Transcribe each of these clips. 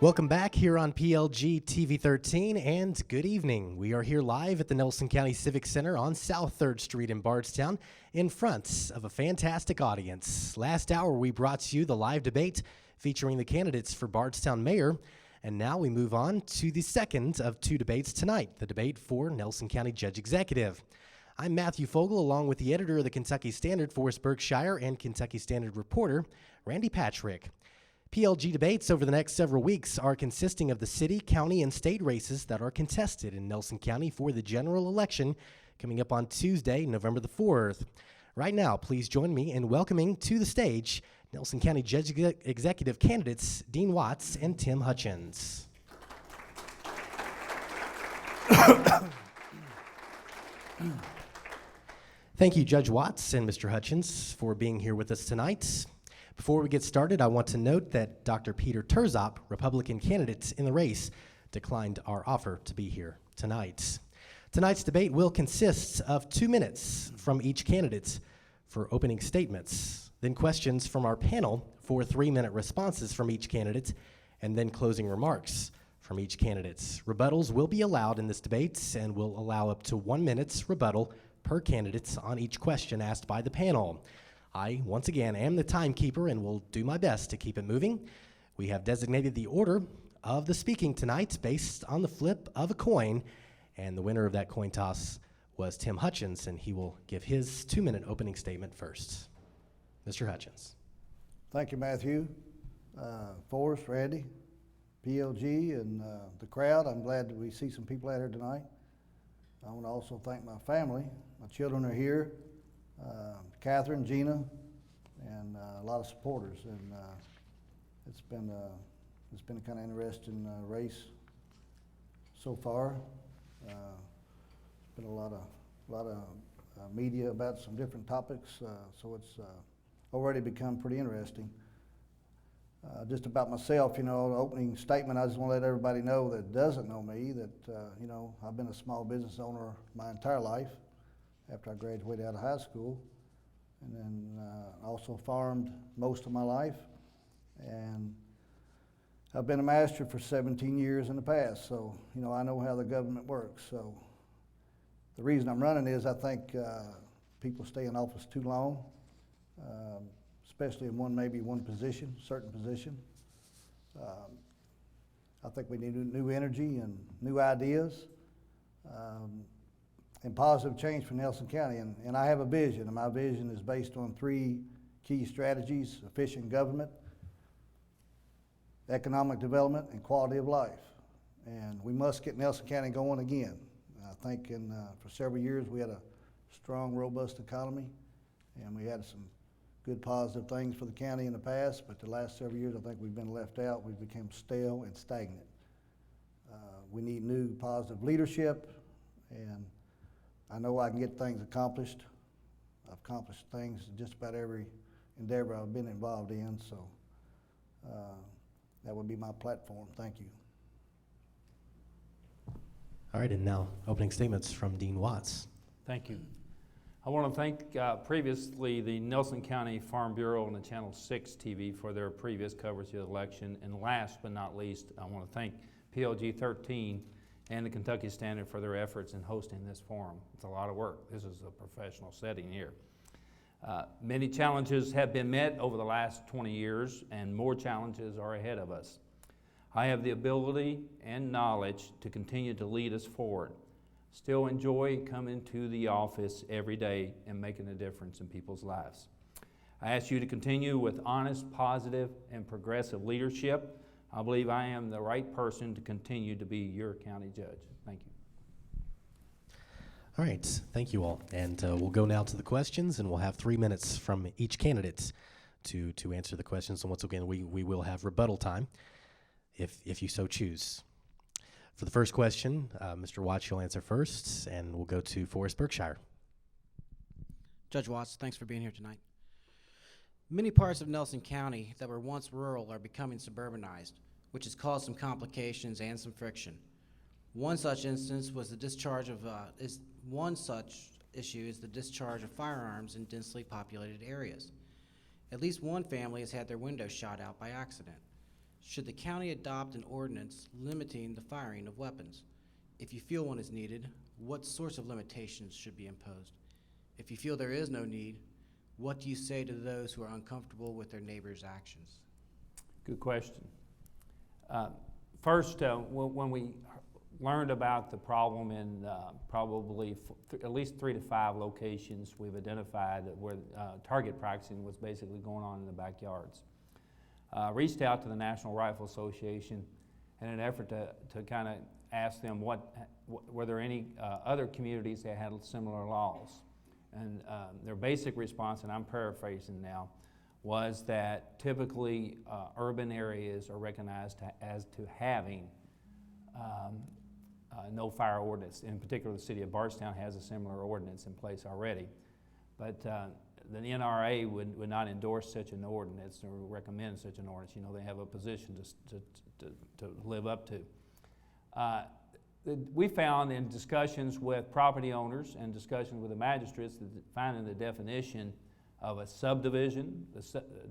Welcome back here on PLG TV 13, and good evening. We are here live at the Nelson County Civic Center on South 3rd Street in Bardstown in front of a fantastic audience. Last hour, we brought to you the live debate featuring the candidates for Bardstown Mayor, and now we move on to the second of two debates tonight, the debate for Nelson County Judge Executive. I'm Matthew Fogel, along with the editor of the Kentucky Standard, Forrest Berkshire, and Kentucky Standard reporter, Randy Patrick. PLG debates over the next several weeks are consisting of the city, county, and state races that are contested in Nelson County for the general election coming up on Tuesday, November the 4th. Right now, please join me in welcoming to the stage Nelson County Judge Executive candidates Dean Watts and Tim Hutchins. Thank you, Judge Watts and Mr. Hutchins, for being here with us tonight. Before we get started, I want to note that Dr. Peter Turzop, Republican candidate in the race, declined our offer to be here tonight. Tonight's debate will consist of 2 minutes from each candidate for opening statements, then questions from our panel for 3-minute responses from each candidate, and then closing remarks from each candidate. Rebuttals will be allowed in this debate and will allow up to 1 minute's rebuttal per candidate on each question asked by the panel. I, once again, am the timekeeper and will do my best to keep it moving. We have designated the order of the speaking tonight based on the flip of a coin, and the winner of that coin toss was Tim Hutchins, and he will give his 2-minute opening statement first. Mr. Hutchins. Thank you, Matthew. Forrest, Randy, PLG, and the crowd. I'm glad that we see some people out here tonight. I want to also thank my family. My children are here. Catherine, Gina, and a lot of supporters, and it's been a kind of interesting race so far. It's been a lot of media about some different topics, so it's already become pretty interesting. Just about myself, the opening statement, I just want to let everybody know that doesn't know me that I've been a small business owner my entire life after I graduated out of high school, and then also farmed most of my life, and I've been a master for 17 years in the past, so I know how the government works. So the reason I'm running is I think people stay in office too long, especially in maybe one position, certain position. I think we need new energy and new ideas. And positive change for Nelson County. And I have a vision, and my vision is based on 3 key strategies: efficient government, economic development, and quality of life. And we must get Nelson County going again. I think for several years we had a strong, robust economy, and we had some good positive things for the county in the past, but the last several years I think we've been left out. We've become stale and stagnant. We need new positive leadership, and I know I can get things accomplished. I've accomplished things in just about every endeavor I've been involved in, so that would be my platform. Thank you. All right, and now opening statements from Dean Watts. Thank you. I want to thank previously the Nelson County Farm Bureau and the Channel 6 TV for their previous coverage of the election. And last but not least, I want to thank PLG 13 and the Kentucky Standard for their efforts in hosting this forum. It's a lot of work. This is a professional setting here. Many challenges have been met over the last 20 years, and more challenges are ahead of us. I have the ability and knowledge to continue to lead us forward. Still enjoy coming to the office every day and making a difference in people's lives. I ask you to continue with honest, positive, and progressive leadership. I believe I am the right person to continue to be your county judge. Thank you. All right, thank you all. And we'll go now to the questions, and we'll have 3 minutes from each candidate to answer the questions. And once again, we will have rebuttal time if you so choose. For the first question, Mr. Watts, you'll answer first, and we'll go to Forrest Berkshire. Judge Watts, thanks for being here tonight. Many parts of Nelson County that were once rural are becoming suburbanized, which has caused some complications and some friction. One such instance was the discharge of one such issue is the discharge of firearms in densely populated areas. At least one family has had their windows shot out by accident. Should the county adopt an ordinance limiting the firing of weapons? If you feel one is needed, what sorts of limitations should be imposed? If you feel there is no need, what do you say to those who are uncomfortable with their neighbors' actions? Good question. First, when we learned about the problem in probably at least 3 to 5 locations we've identified where target practicing was basically going on in the backyards, reached out to the National Rifle Association in an effort to kind of ask them were there any other communities that had similar laws. And their basic response, and I'm paraphrasing now, was that typically urban areas are recognized as to having no fire ordinance. In particular, the city of Bardstown has a similar ordinance in place already. But the NRA would not endorse such an ordinance or recommend such an ordinance. You know, they have a position to live up to. We found in discussions with property owners and discussions with the magistrates that finding the definition of a subdivision,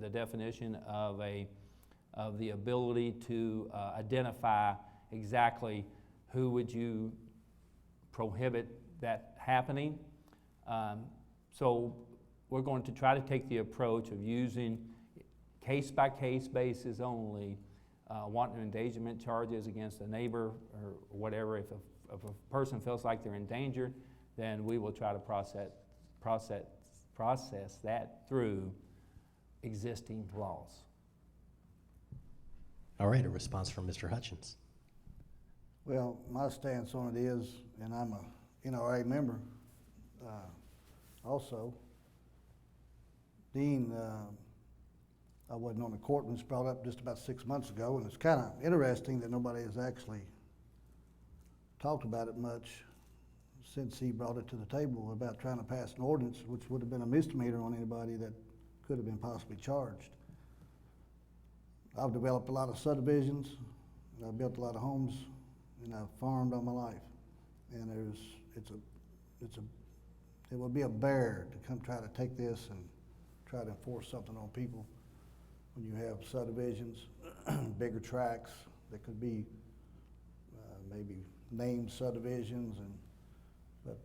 the definition of the ability to identify exactly who would you prohibit that happening. So we're going to try to take the approach of using case-by-case basis only, wanton endangerment charges against a neighbor or whatever. If a person feels like they're in danger, then we will try to process that through existing laws. All right, a response from Mr. Hutchins. Well, my stance on it is, and I'm a NRA member also, Dean, I wasn't on the court when it was brought up just about 6 months ago, and it's kind of interesting that nobody has actually talked about it much since he brought it to the table about trying to pass an ordinance which would have been a misdemeanor on anybody that could have been possibly charged. I've developed a lot of subdivisions, and I've built a lot of homes, and I've farmed all my life. And it would be a bear to come try to take this and try to enforce something on people when you have subdivisions, bigger tracts that could be maybe named subdivisions, but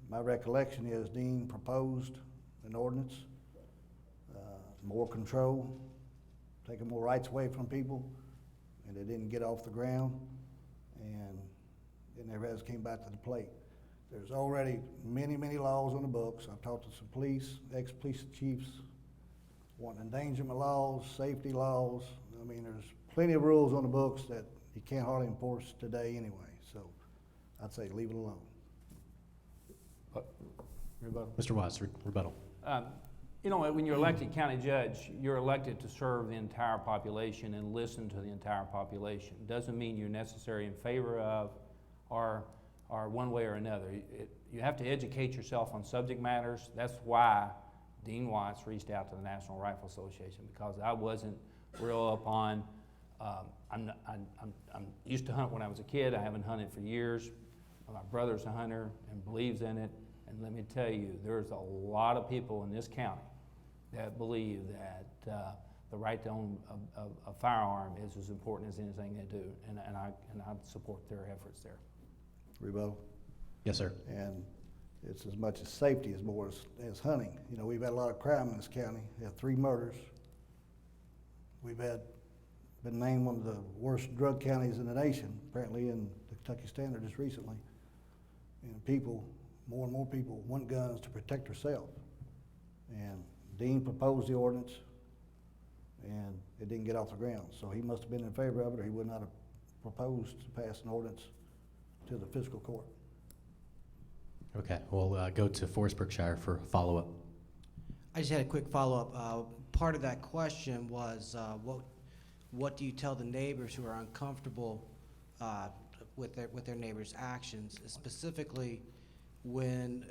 my recollection is Dean proposed an ordinance, more control, taking more rights away from people, and it didn't get off the ground, and it never has came back to the plate. There's already many, many laws on the books. I've talked to some police, ex-police chiefs, wanting endangerment laws, safety laws. I mean, there's plenty of rules on the books that you can't hardly enforce today anyway. So I'd say leave it alone. Rebuttal. Mr. Watts, rebuttal. You know, when you're elected county judge, you're elected to serve the entire population and listen to the entire population. Doesn't mean you're necessarily in favor of or one way or another. You have to educate yourself on subject matters. That's why Dean Watts reached out to the National Rifle Association, because I wasn't real up on, I'm used to hunt when I was a kid. I haven't hunted for years. My brother's a hunter and believes in it. And let me tell you, there's a lot of people in this county that believe that the right to own a firearm is as important as anything they do. And I support their efforts there. Rebuttal. Yes, sir. And it's as much as safety as more as hunting. You know, we've had a lot of crime in this county. We had 3 murders. We've been named one of the worst drug counties in the nation, apparently in the Kentucky Standard just recently. And more and more people want guns to protect themselves. And Dean proposed the ordinance, and it didn't get off the ground. So he must have been in favor of it, or he would not have proposed to pass an ordinance to the fiscal court. Okay, we'll go to Forest-Berkshire for follow-up. I just had a quick follow-up. Part of that question was, what do you tell the neighbors who are uncomfortable with their neighbors' actions, specifically when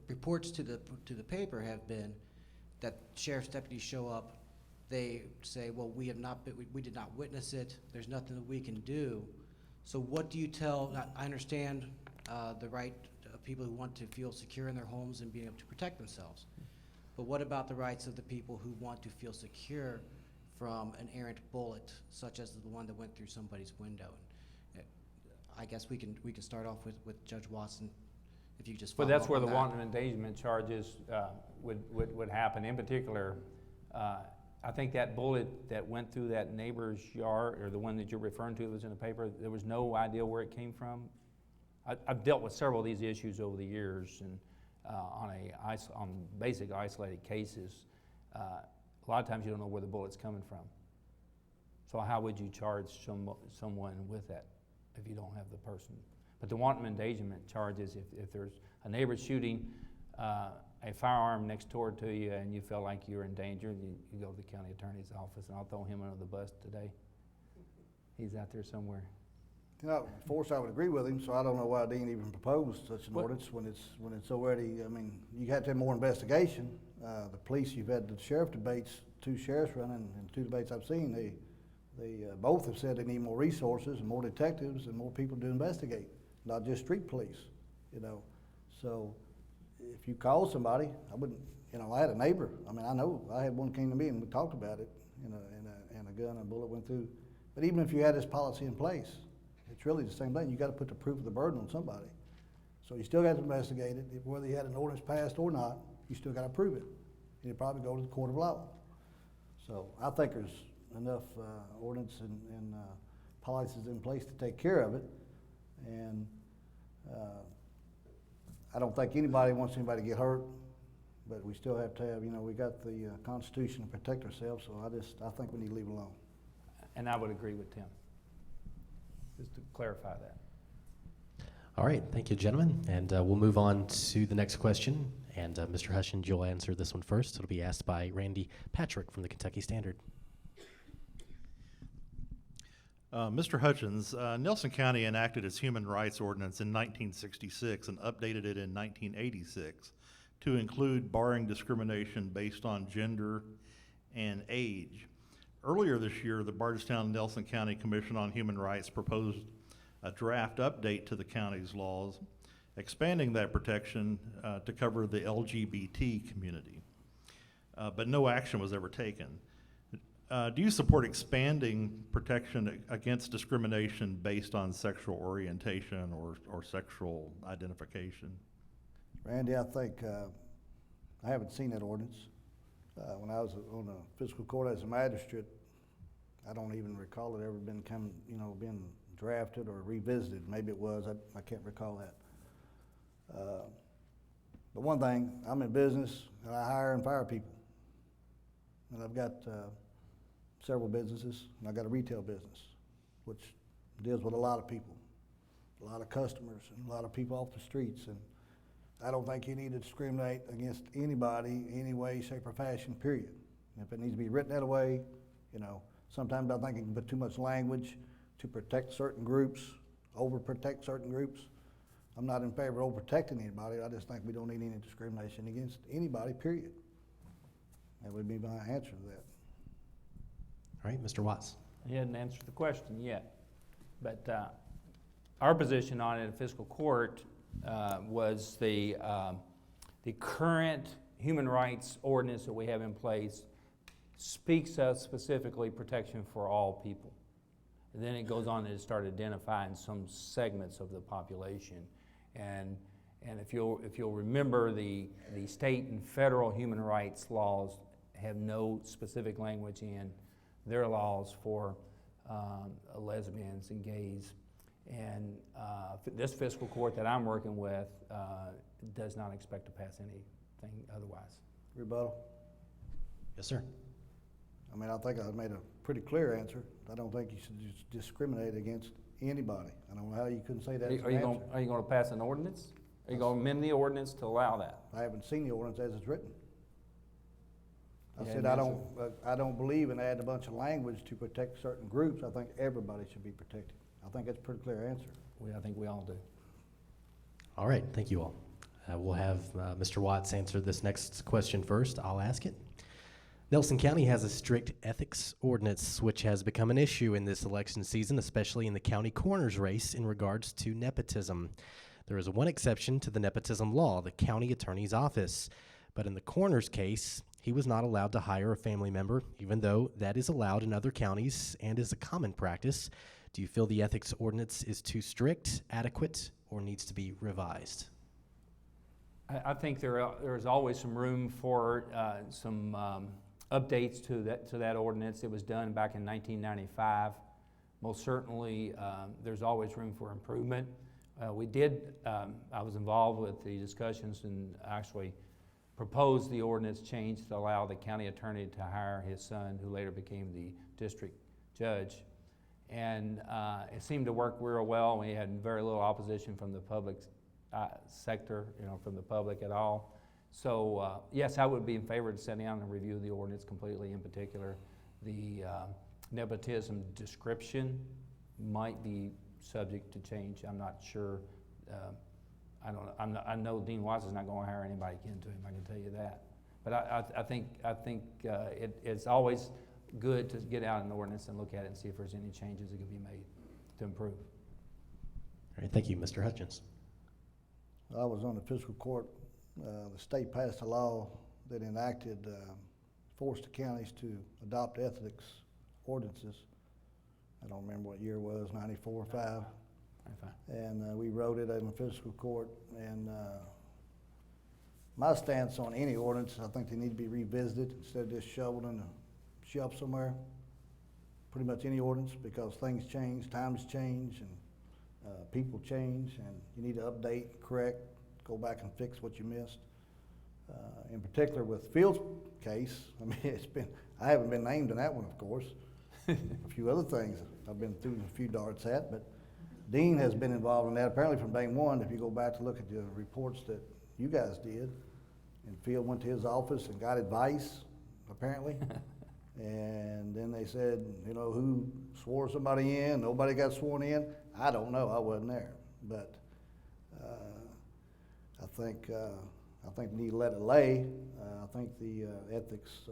reports to the paper have been that sheriff's deputies show up, they say, well, we did not witness it, there's nothing that we can do. So what do you tell, I understand the right of people who want to feel secure in their homes and being able to protect themselves, but what about the rights of the people who want to feel secure from an errant bullet, such as the one that went through somebody's window. I guess we can start off with Judge Watson, if you just But follow that's up where on the that. wanton endangerment charges would happen. In particular, I think that bullet that went through that neighbor's yard, or the one that you're referring to that was in the paper, there was no idea where it came from. I've dealt with several of these issues over the years, and on basic isolated cases, a lot of times you don't know where the bullet's coming from. So how would you charge someone with that if you don't have the person? But the wanton endangerment charges, if there's a neighbor shooting a firearm next door to you and you feel like you're in danger, you go to the county attorney's office, and I'll throw him under the bus today. He's out there somewhere. You know, Forrest, I would agree with him, so I don't know why Dean even proposed such an ordinance when it's already, I mean, you have to have more investigation. The police, you've had the sheriff debates, 2 sheriffs running, and 2 debates I've seen, they both have said they need more resources and more detectives and more people to investigate, not just street police, you know. So if you call somebody, I wouldn't, you know, I had a neighbor, I mean, I know, I had one came to me and we talked about it, you know, and a gun and a bullet went through. But even if you had this policy in place, it's really the same thing. You got to put the proof of the burden on somebody. So you still got to investigate it. Whether you had an ordinance passed or not, you still got to prove it. And you probably go to the court of law. So I think there's enough ordinance and policies in place to take care of it. And I don't think anybody wants anybody to get hurt, but we still have to have, you know, we got the Constitution to protect ourselves. So I think we need to leave it alone. And I would agree with Tim, just to clarify that. All right, thank you, gentlemen. And we'll move on to the next question. And Mr. Hutchins, you'll answer this one first. It'll be asked by Randy Patrick from the Kentucky Standard. Mr. Hutchins, Nelson County enacted its Human Rights Ordinance in 1966 and updated it in 1986 to include barring discrimination based on gender and age. Earlier this year, the Bardstown-Nelson County Commission on Human Rights proposed a draft update to the county's laws, expanding that protection to cover the LGBT community. But no action was ever taken. Do you support expanding protection against discrimination based on sexual orientation or sexual identification? Randy, I think, I haven't seen that ordinance. When I was on the fiscal court as a magistrate, I don't even recall it ever been been drafted or revisited. Maybe it was, I can't recall that. But one thing, I'm in business and I hire and fire people. And I've got several businesses, and I've got a retail business, which deals with a lot of people, a lot of customers, and a lot of people off the streets. And I don't think you need to discriminate against anybody, any way, shape, or fashion, period. If it needs to be written that way, you know, sometimes I think it can put too much language to protect certain groups, overprotect certain groups. I'm not in favor of overprotecting anybody. I just think we don't need any discrimination against anybody, period. That would be my answer to that. All right, Mr. Watts. He hadn't answered the question yet, but our position on it in fiscal court was the current human rights ordinance that we have in place speaks of specifically protection for all people. And then it goes on to start identifying some segments of the population. And if you'll remember, the state and federal human rights laws have no specific language in their laws for lesbians and gays. And this fiscal court that I'm working with does not expect to pass anything otherwise. Rebuttal? Yes, sir. I mean, I think I made a pretty clear answer. I don't think you should just discriminate against anybody. I don't know how you couldn't say that as an answer. Are you going to pass an ordinance? Are you going to amend the ordinance to allow that? I haven't seen the ordinance as it's written. I You said haven't I don't believe in adding a bunch of language to protect certain groups. I think everybody should be protected. I think that's a pretty clear answer. I think we all do. All right, thank you all. We'll have Mr. Watts answer this next question first. I'll ask it. Nelson County has a strict ethics ordinance, which has become an issue in this election season, especially in the county coroner's race in regards to nepotism. There is one exception to the nepotism law, the county attorney's office. But in the coroner's case, he was not allowed to hire a family member, even though that is allowed in other counties and is a common practice. Do you feel the ethics ordinance is too strict, adequate, or needs to be revised? I think there's always some room for some updates to that ordinance. It was done back in 1995. Most certainly, there's always room for improvement. I was involved with the discussions and actually proposed the ordinance change to allow the county attorney to hire his son, who later became the district judge. And it seemed to work real well. We had very little opposition from the public sector, from the public at all. So yes, I would be in favor of sitting down and review the ordinance completely. In particular, the nepotism description might be subject to change. I'm not sure. I know Dean Watts is not going to hire anybody akin to him. I can tell you that. But I think it's always good to get out an ordinance and look at it and see if there's any changes that could be made to improve. All right, thank you, Mr. Hutchins. I was on the fiscal court. The state passed a law that enacted, forced the counties to adopt ethics ordinances. I don't remember what year it was, 94 or 5. And we wrote it in the fiscal court. And my stance on any ordinance, I think they need to be revisited instead of just shoveled in a shelf somewhere. Pretty much any ordinance, because things change, times change, and people change, and you need to update, correct, go back and fix what you missed. In particular with Field's case, I mean, I haven't been named in that one, of course. A few other things I've been through a few darts at, but Dean has been involved in that apparently from day one. If you go back to look at the reports that you guys did, and Field went to his office and got advice, apparently. And then they said, who swore somebody in? Nobody got sworn in. I don't know. I wasn't there. But I think we need to let it lay. I think the ethics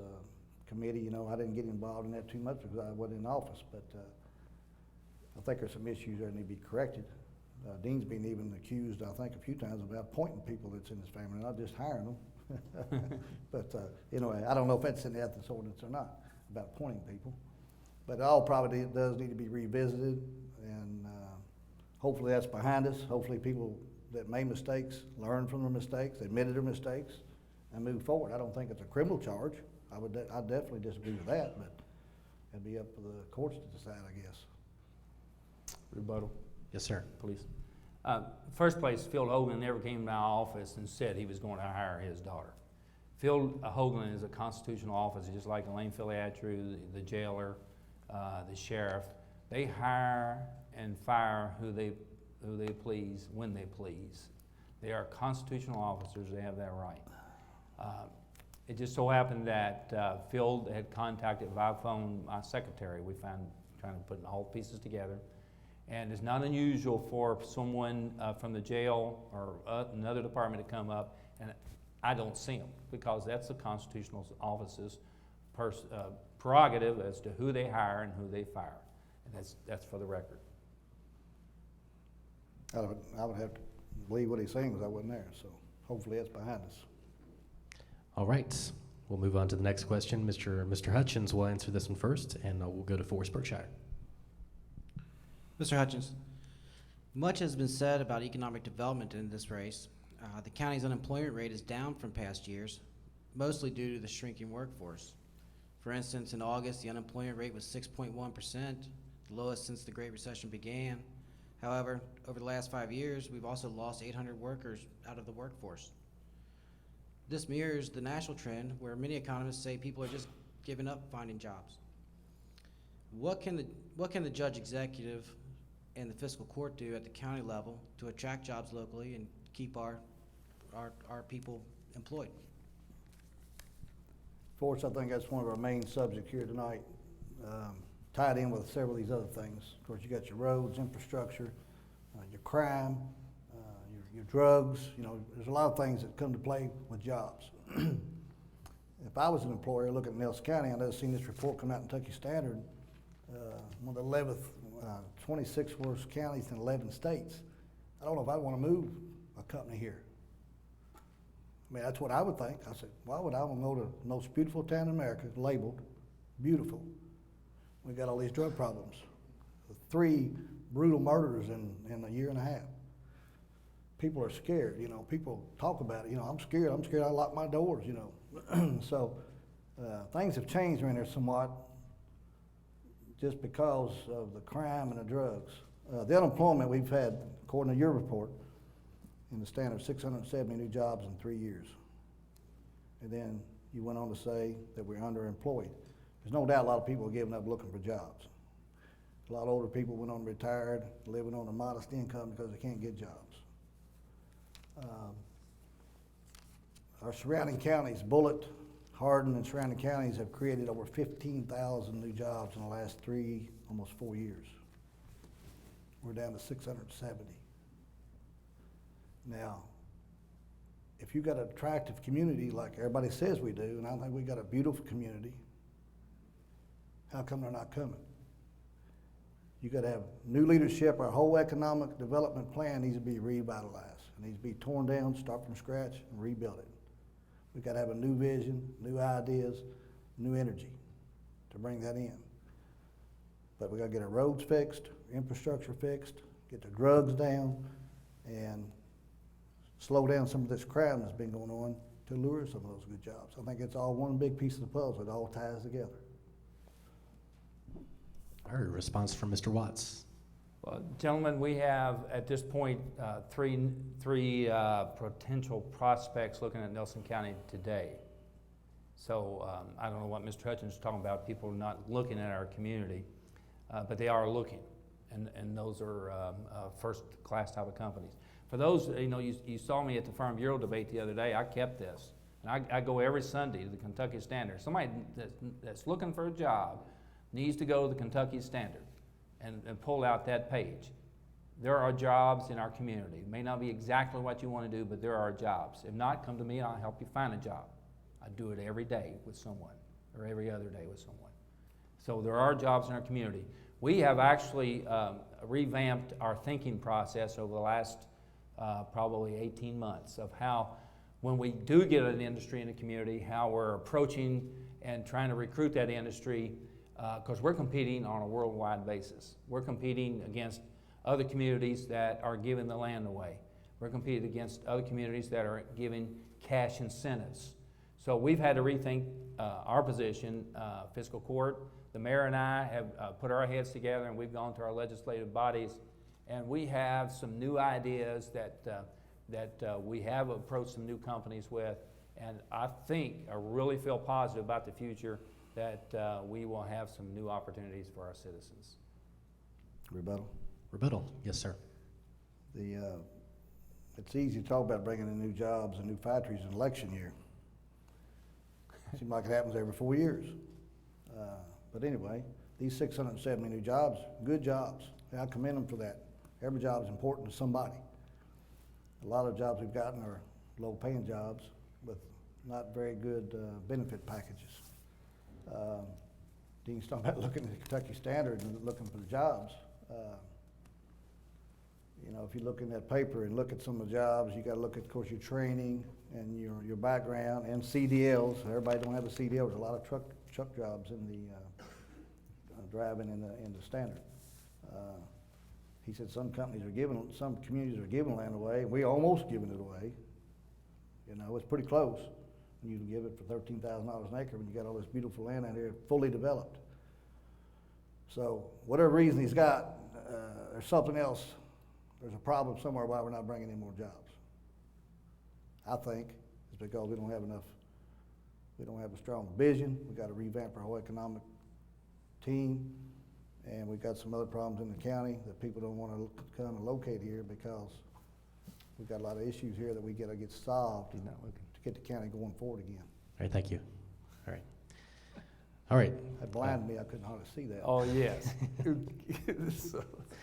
committee, I didn't get involved in that too much because I wasn't in office. But I think there's some issues there that need to be corrected. Dean's been even accused, I think, a few times about appointing people that's in his family, not just hiring them. But anyway, I don't know if that's in the ethics ordinance or not, about appointing people. But it all probably does need to be revisited, and hopefully that's behind us. Hopefully people that made mistakes learn from their mistakes, admitted their mistakes, and move forward. I don't think it's a criminal charge. I definitely disagree with that, but it'd be up to the courts to decide, I guess. Rebuttal, Yes, sir. please. First place, Phil Hogan never came to my office and said he was going to hire his daughter. Phil Hogan is a constitutional officer, just like Elaine Filiatru, the jailer, the sheriff. They hire and fire who they please, when they please. They are constitutional officers. They have that right. It just so happened that Phil had contacted by phone my secretary. We found trying to put all the pieces together. And it's not unusual for someone from the jail or another department to come up, and I don't see them, because that's the constitutional office's prerogative as to who they hire and who they fire. And that's for the record. I would have to believe what he's saying because I wasn't there, so hopefully that's behind us. All right, we'll move on to the next question. Mr. Hutchins will answer this one first, and we'll go to Forest Berkshire. Mr. Hutchins, much has been said about economic development in this race. The county's unemployment rate is down from past years, mostly due to the shrinking workforce. For instance, in August, the unemployment rate was 6.1%, the lowest since the Great Recession began. However, over the last 5 years, we've also lost 800 workers out of the workforce. This mirrors the national trend where many economists say people are just giving up finding jobs. What can the judge executive and the fiscal court do at the county level to attract jobs locally and keep our people employed? Forrest, I think that's one of our main subjects here tonight, tied in with several of these other things. Of course, you got your roads, infrastructure, your crime, your drugs. There's a lot of things that come to play with jobs. If I was an employer looking at Nelson County, I'd have seen this report come out in Kentucky Standard, one of the 26 worst counties in 11 states. I don't know if I'd want to move a company here. I mean, that's what I would think. I said, why would I want to go to the most beautiful town in America, labeled beautiful? We got all these drug problems. 3 brutal murders in a year and a half. People are scared, you know, people talk about it, you know, I'm scared, I lock my doors, you know. So things have changed around here somewhat just because of the crime and the drugs. The unemployment we've had, according to your report, in the standard 670 new jobs in 3 years. And then you went on to say that we're underemployed. There's no doubt a lot of people are giving up looking for jobs. A lot of older people went on retired, living on a modest income because they can't get jobs. Our surrounding counties, Bullitt, Hardin, and surrounding counties have created over 15,000 new jobs in the last 3, almost 4 years. We're down to 670. Now, if you've got an attractive community like everybody says we do, and I think we've got a beautiful community, how come they're not coming? You got to have new leadership. Our whole economic development plan needs to be revitalized. It needs to be torn down, start from scratch, and rebuild it. We've got to have a new vision, new ideas, new energy to bring that in. But we got to get our roads fixed, infrastructure fixed, get the drugs down, and slow down some of this crime that's been going on to lure some of those good jobs. I think it's all one big piece of the puzzle. It all ties together. I heard a response from Mr. Watts. Well, gentlemen, we have at this point three potential prospects looking at Nelson County today. So I don't know what Mr. Hutchins is talking about, people not looking at our community, but they are looking, and those are first-class type of companies. For those, you know, you saw me at the Farm Bureau debate the other day. I kept this, and I go every Sunday to the Kentucky Standard. Somebody that's looking for a job needs to go to the Kentucky Standard and pull out that page. There are jobs in our community. It may not be exactly what you want to do, but there are jobs. If not, come to me and I'll help you find a job. I do it every day with someone, or every other day with someone. So there are jobs in our community. We have actually revamped our thinking process over the last probably 18 months of how, when we do get an industry in the community, how we're approaching and trying to recruit that industry, because we're competing on a worldwide basis. We're competing against other communities that are giving the land away. We're competing against other communities that are giving cash incentives. So we've had to rethink our position. Fiscal court, the mayor and I have put our heads together, and we've gone to our legislative bodies, and we have some new ideas that we have approached some new companies with, and I really feel positive about the future, that we will have some new opportunities for our citizens. Rebuttal. Rebuttal, yes, sir. It's easy to talk about bringing in new jobs and new factories in election year. Seems like it happens every 4 years. But anyway, these 670 new jobs, good jobs. I commend them for that. Every job is important to somebody. A lot of jobs we've gotten are low-paying jobs with not very good benefit packages. Dean's talking about looking at the Kentucky Standard and looking for the jobs. You know, if you look in that paper and look at some of the jobs, you got to look at, of course, your training and your background and CDLs. Everybody don't have a CDL. There's a lot of truck jobs in the driving in the Standard. He said some communities are giving land away. We almost giving it away. You know, it's pretty close. You can give it for $13,000 an acre when you got all this beautiful land out here fully developed. So whatever reason he's got, there's something else. There's a problem somewhere why we're not bringing in more jobs. I think it's because we don't have enough. We don't have a strong vision. We got to revamp our whole economic team, and we've got some other problems in the county that people don't want to come and locate here because we've got a lot of issues here that we got to get solved. He's not looking. Get the county going forward again. All right, thank you. All right. All right. That blinded me, I couldn't hardly see that. Oh, yes.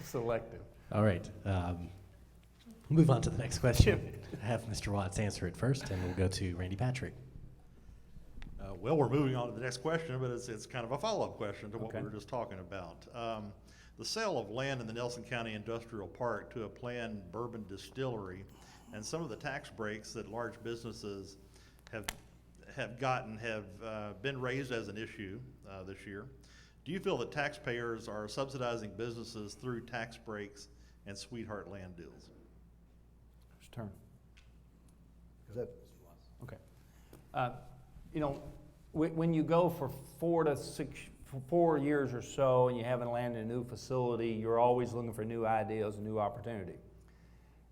Selective. All right. Move on to the next question. Have Mr. Watts answer it first, and we'll go to Randy Patrick. Well, we're moving on to the next question, but it's kind of a follow-up question to what Okay. we were just talking about. The sale of land in the Nelson County Industrial Park to a planned bourbon distillery And some of the tax breaks that large businesses have gotten have been raised as an issue this year. Do you feel that taxpayers are subsidizing businesses through tax breaks and sweetheart land deals? Whose turn? Is that, Okay. You know, when you go for 4 years or so and you haven't landed a new facility, you're always looking for new ideas and new opportunity.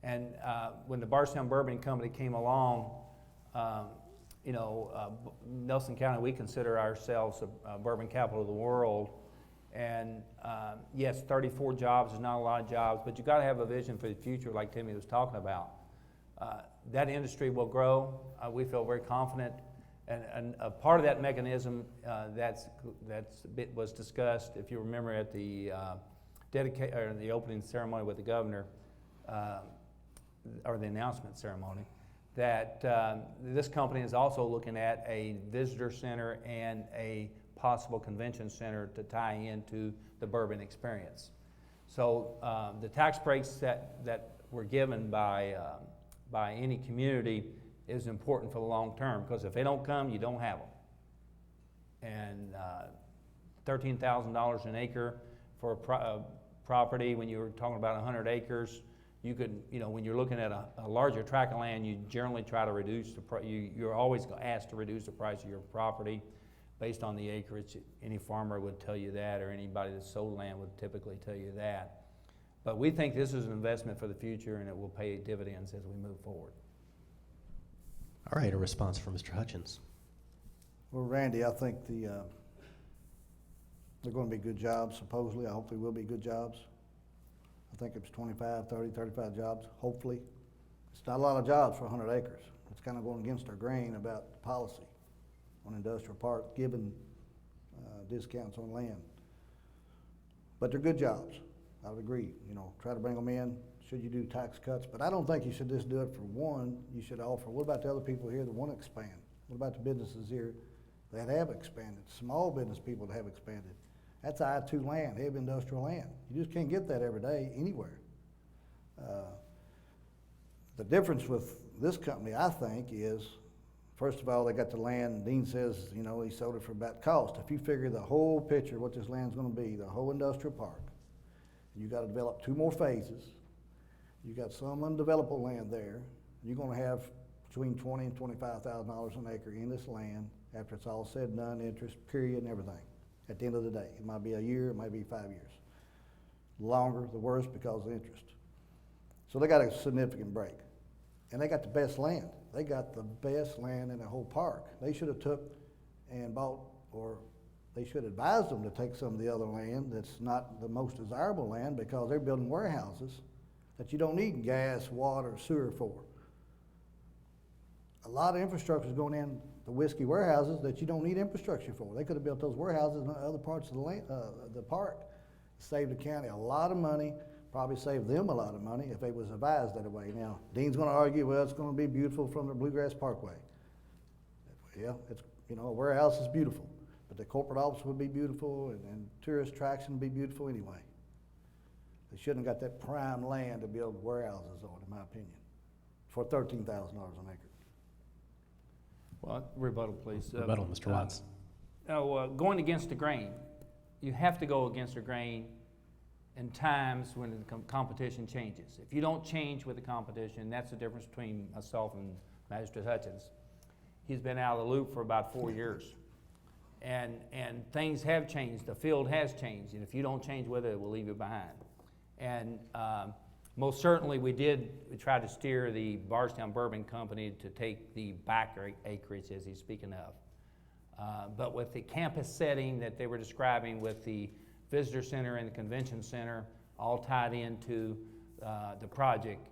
And when the Bardstown Bourbon Company came along, you know, Nelson County, we consider ourselves a bourbon capital of the world. And yes, 34 jobs is not a lot of jobs, but you got to have a vision for the future, like Timmy was talking about. That industry will grow. We feel very confident. And a part of that mechanism was discussed, if you remember, at the the opening ceremony with the governor, or the announcement ceremony, that this company is also looking at a visitor center and a possible convention center to tie into the bourbon experience. So the tax breaks that were given by any community is important for the long term, because if they don't come, you don't have them. And $13,000 an acre for a property, when you were talking about 100 acres, you could, you know, when you're looking at a larger tract of land, you generally try to reduce the price. You're always asked to reduce the price of your property based on the acreage. Any farmer would tell you that, or anybody that sold land would typically tell you that. But we think this is an investment for the future, and it will pay dividends as we move forward. All right, a response from Mr. Hutchins. well, Randy, I think they're gonna be good jobs, supposedly. I hope they will be good jobs. I think it's 25, 30, 35 jobs, hopefully. It's not a lot of jobs for 100 acres. It's kind of going against our grain about the policy on industrial park, giving discounts on land. But they're good jobs, I would agree. You know, try to bring them in, should you do tax cuts? But I don't think you should just do it for one. You should offer, what about the other people here that want to expand? What about the businesses here that have expanded, small business people that have expanded? That's I-2 land, heavy industrial land. You just can't get that every day anywhere. The difference with this company, I think, is, first of all, they got the land. Dean says, you know, he sold it for about cost. If you figure the whole picture, what this land's gonna be, the whole industrial park, you gotta develop 2 more phases. You got some undevelopable land there. You're gonna have between $20,000 and $25,000 an acre in this land after it's all said and done, interest, period, and everything. At the end of the day, it might be a year, it might be 5 years. The longer, the worse, because of interest. So they got a significant break. And they got the best land. They got the best land in the whole park. They should have took and bought, or they should advise them to take some of the other land that's not the most desirable land, because they're building warehouses that you don't need gas, water, sewer for. A lot of infrastructure is going in the whiskey warehouses that you don't need infrastructure for. They could have built those warehouses in other parts of the land, the park. Saved the county a lot of money, probably saved them a lot of money if they was advised that way. Now, Dean's gonna argue, well, it's gonna be beautiful from the Bluegrass Parkway. Yeah, it's, you know, a warehouse is beautiful, but the corporate office would be beautiful, and tourist attraction would be beautiful anyway. They shouldn't have got that prime land to build warehouses on, in my opinion, for $13,000 an acre. Well, rebuttal, please. Rebuttal, Mr. Watts. Going against the grain. You have to go against the grain in times when the competition changes. If you don't change with the competition, that's the difference between myself and Magistrate Hutchins. He's been out of the loop for about 4 years. And things have changed. The field has changed. And if you don't change with it, it will leave you behind. And most certainly we tried to steer the Bardstown Bourbon Company to take the back acreage, as he's speaking of. But with the campus setting that they were describing, with the visitor center and the convention center all tied into the project,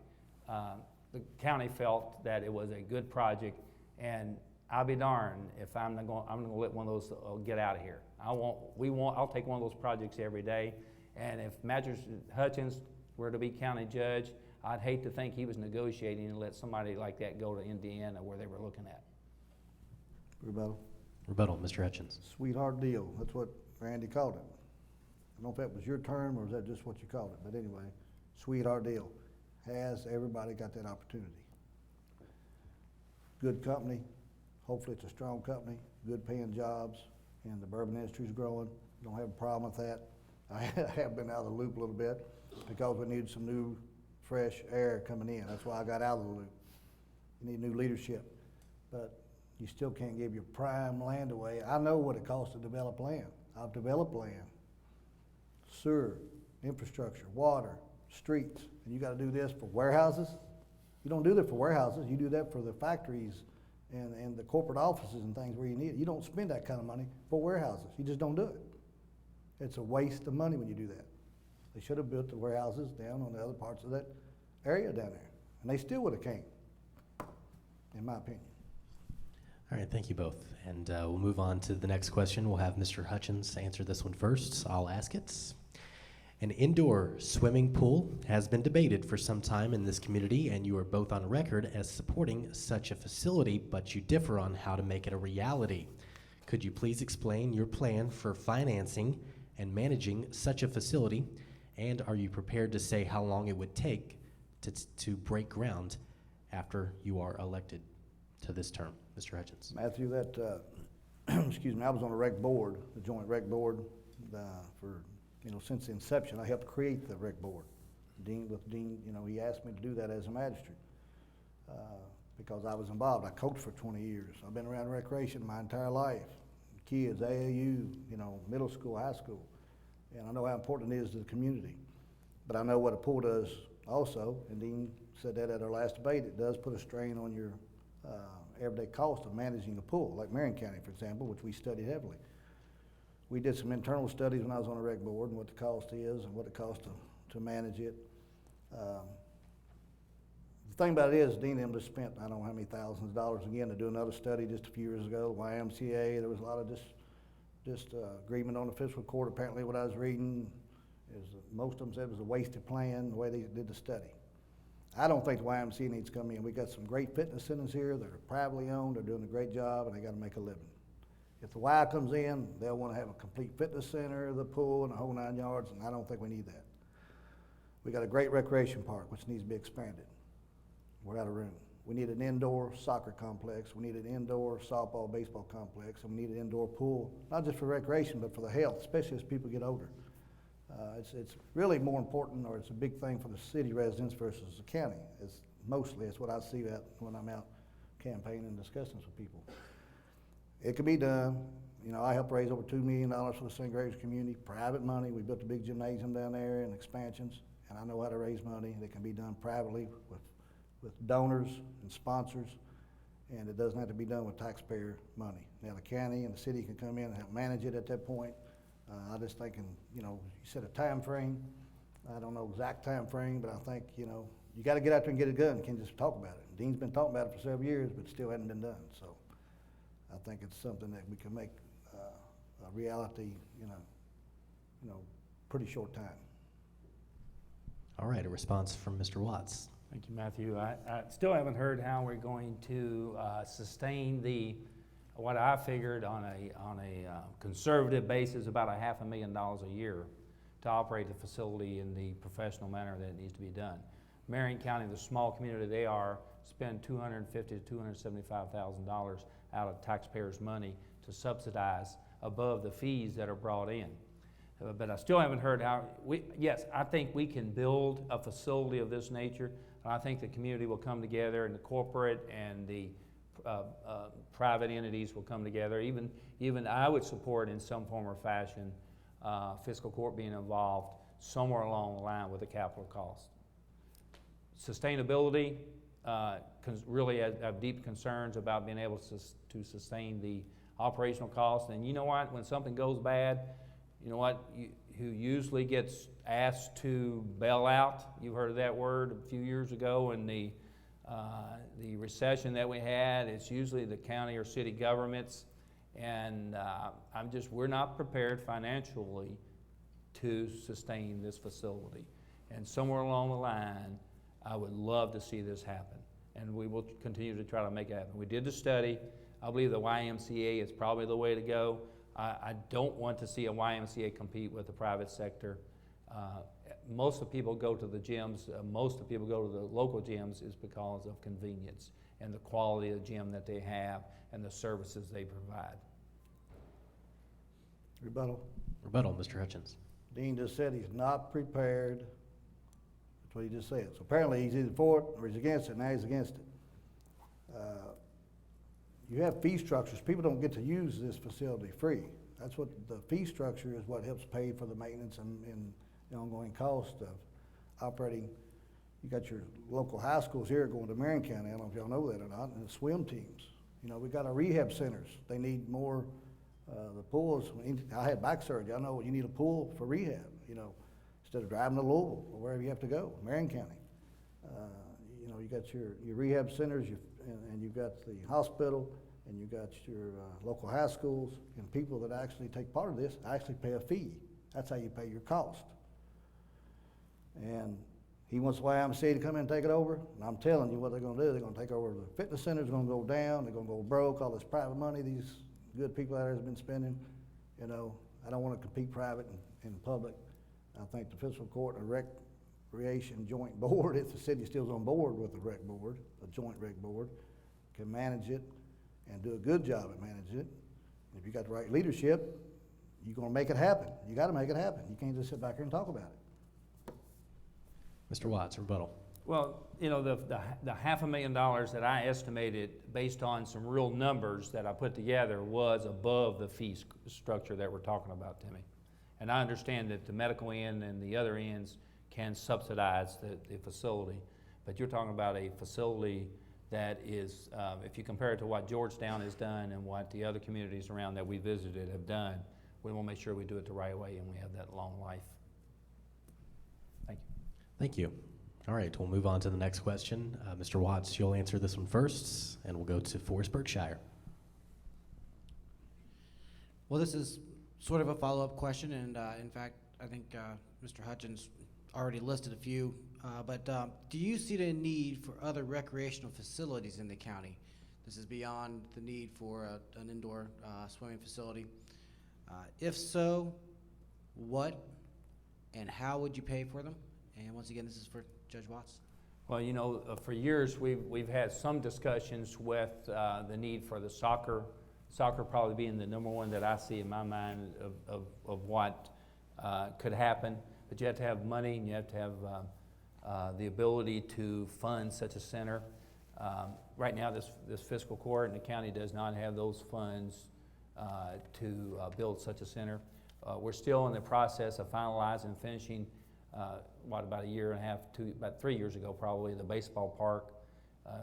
the county felt that it was a good project. And I'll be darned if I'm gonna let one of those get out of here. I'll take one of those projects every day. And if Magistrate Hutchins were to be county judge, I'd hate to think he was negotiating and let somebody like that go to Indiana where they were looking at. Rebuttal. Rebuttal, Mr. Hutchins. Sweetheart deal, that's what Randy called it. I don't know if that was your term or is that just what you called it, but anyway, sweetheart deal. Has everybody got that opportunity? good company. Hopefully it's a strong company, good paying jobs, and the bourbon industry's growing. Don't have a problem with that. I have been out of the loop a little bit because we need some new, fresh air coming in. That's why I got out of the loop. You need new leadership, but you still can't give your prime land away. I know what it costs to develop land. I've developed land, sewer, infrastructure, water, streets, and you gotta do this for warehouses? You don't do that for warehouses, you do that for the factories and the corporate offices and things where you need it. You don't spend that kind of money for warehouses, you just don't do it. It's a waste of money when you do that. They should have built the warehouses down on the other parts of that area down there, and they still would have came, in my opinion. All right, thank you both. And we'll move on to the next question. We'll have Mr. Hutchins answer this one first. I'll ask it. An indoor swimming pool has been debated for some time in this community, and you are both on record as supporting such a facility, but you differ on how to make it a reality. Could you please explain your plan for financing and managing such a facility, and are you prepared to say how long it would take to break ground after you are elected to this term? Mr. Hutchins. Matthew, that, excuse me, I was on a rec board, the joint rec board, for, since the inception. I helped create the rec board. Dean, he asked me to do that as a magistrate because I was involved. I coached for 20 years. I've been around recreation my entire life. Kids, AAU, middle school, high school. And I know how important it is to the community. But I know what a pool does also, and Dean said that at our last debate. It does put a strain on your everyday cost of managing a pool, like Marion County, for example, which we studied heavily. We did some internal studies when I was on the rec board and what the cost is and what it costs to manage it. The thing about it is, Dean and them just spent, I don't know how many thousands of dollars again to do another study just a few years ago. YMCA, there was a lot of just agreement on the fiscal court. Apparently what I was reading is most of them said it was a wasted plan, the way they did the study. I don't think the YMCA needs to come in. We got some great fitness centers here that are privately owned. They're doing a great job, and they got to make a living. If the Y comes in, they'll want to have a complete fitness center, the pool, and the whole 9 yards, and I don't think we need that. We got a great recreation park, which needs to be expanded. We're out of room. We need an indoor soccer complex. We need an indoor softball, baseball complex, and we need an indoor pool, not just for recreation, but for the health, especially as people get older. It's really more important, or it's a big thing for the city residents versus the county. It's what I see that when I'm out campaigning and discussing with people. It can be done. I helped raise over $2 million for the St. Graves community, private money. We built a big gymnasium down there and expansions, and I know how to raise money. That can be done privately with donors and sponsors, and it doesn't have to be done with taxpayer money. Now the county and the city can come in and help manage it at that point. I just thinking, you set a time frame. I don't know exact time frame, but I think, you got to get out there and get it done. You can't just talk about it. Dean's been talking about it for several years, but it still hadn't been done. So I think it's something that we can make a reality, pretty short time. All right, a response from Mr. Watts. Thank you, Matthew. I still haven't heard how we're going to sustain what I figured on a conservative basis, about $500,000 a year to operate the facility in the professional manner that it needs to be done. Marion County, the small community they are, spend $250,000 to $275,000 out of taxpayers' money to subsidize above the fees that are brought in. But I still haven't heard how, yes, I think we can build a facility of this nature. I think the community will come together, and the corporate and the private entities will come together. Even I would support in some form or fashion fiscal court being involved somewhere along the line with the capital cost. Sustainability, really have deep concerns about being able to sustain the operational costs. And you know what, when something goes bad, who usually gets asked to bail out, you heard of that word a few years ago in the recession that we had. It's usually the county or city governments, and we're not prepared financially to sustain this facility. And somewhere along the line, I would love to see this happen, and we will continue to try to make it happen. We did the study. I believe the YMCA is probably the way to go. I don't want to see a YMCA compete with the private sector. Most of the people go to the gyms, most of the people go to the local gyms is because of convenience. and the quality of the gym that they have and the services they provide. Rebuttal. Rebuttal, Mr. Hutchins. Dean just said he's not prepared. That's what he just said. So apparently he's either for it or he's against it. Now he's against it. You have fee structures. People don't get to use this facility free. That's what the fee structure is, what helps pay for the maintenance and the ongoing cost of operating. You got your local high schools here going to Marion County. I don't know if y'all know that or not, and the swim teams. You know, we got our rehab centers. They need more, the pools. I had back surgery. I know you need a pool for rehab, you know, instead of driving to Louisville or wherever you have to go, Marion County. You know, you got your rehab centers, and you've got the hospital, and you've got your local high schools, and people that actually take part of this actually pay a fee. That's how you pay your cost. And he wants the YMCA to come in and take it over, and I'm telling you what they're gonna do. They're gonna take over the fitness center's gonna go down, they're gonna go broke, all this private money these good people out there has been spending. You know, I don't wanna compete private and public. I think the fiscal court and recreation joint board, if the city still's on board with the rec board, a joint rec board, can manage it and do a good job at managing it. If you got the right leadership, you're gonna make it happen. You gotta make it happen. You can't just sit back here and talk about it. Mr. Watts, rebuttal. Well, you know, the $500,000 that I estimated based on some real numbers that I put together was above the fee structure that we're talking about, Timmy. And I understand that the medical end and the other ends can subsidize the facility, but you're talking about a facility that is, if you compare it to what Georgetown has done and what the other communities around that we visited have done, we want to make sure we do it the right way and we have that long life. Thank you. Thank you. All right, we'll move on to the next question. Mr. Watts, you'll answer this one first, and we'll go to Forest Berkshire. Well, this is sort of a follow-up question, and in fact, I think Mr. Hutchins already listed a few, but do you see the need for other recreational facilities in the county? This is beyond the need for an indoor swimming facility. If so, what and how would you pay for them? And once again, this is for Judge Watts. Well, you know, for years we've had some discussions with the need for the soccer probably being the number one that I see in my mind of what could happen. But you have to have money and you have to have the ability to fund such a center. Right now, this fiscal court and the county does not have those funds to build such a center. We're still in the process of finalizing and finishing about a year and a half, about 3 years ago probably, the baseball park.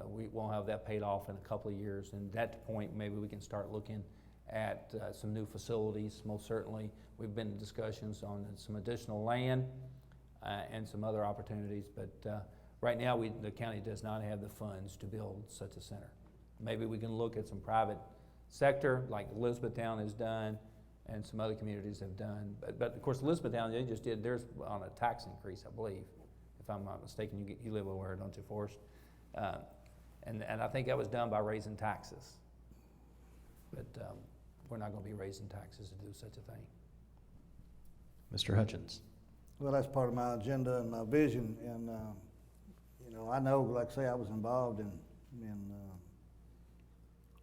We won't have that paid off in a couple of years, and at that point maybe we can start looking at some new facilities. Most certainly we've been in discussions on some additional land and some other opportunities, but right now the county does not have the funds to build such a center. Maybe we can look at some private sector like Elizabethtown has done and some other communities have done. But of course, Elizabethtown, they just did theirs on a tax increase, I believe. If I'm not mistaken, you live over there, don't you, Forrest? And I think that was done by raising taxes. But we're not going to be raising taxes to do such a thing. Mr. Hutchins. Well, that's part of my agenda and my vision, and you know, I know, like I say, I was involved in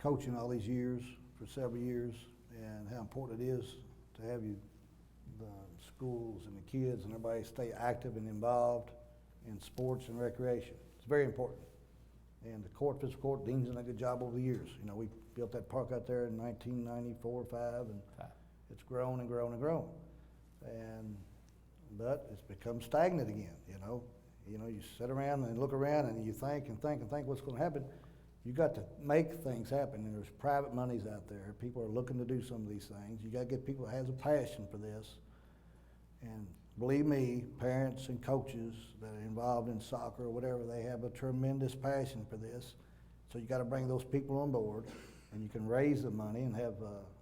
coaching all these years, for several years, and how important it is to have the schools and the kids and everybody stay active and involved in sports and recreation. It's very important. And the fiscal court, Dean's done a good job over the years. You know, we built that park out there in 1994 or 5, and it's grown and grown and grown. But it's become stagnant again, you know. You know, you sit around and look around and you think and think and think what's going to happen. You got to make things happen, and there's private monies out there. People are looking to do some of these things. You got to get people that has a passion for this. And believe me, parents and coaches that are involved in soccer or whatever, they have a tremendous passion for this. So you got to bring those people on board, and you can raise the money and have,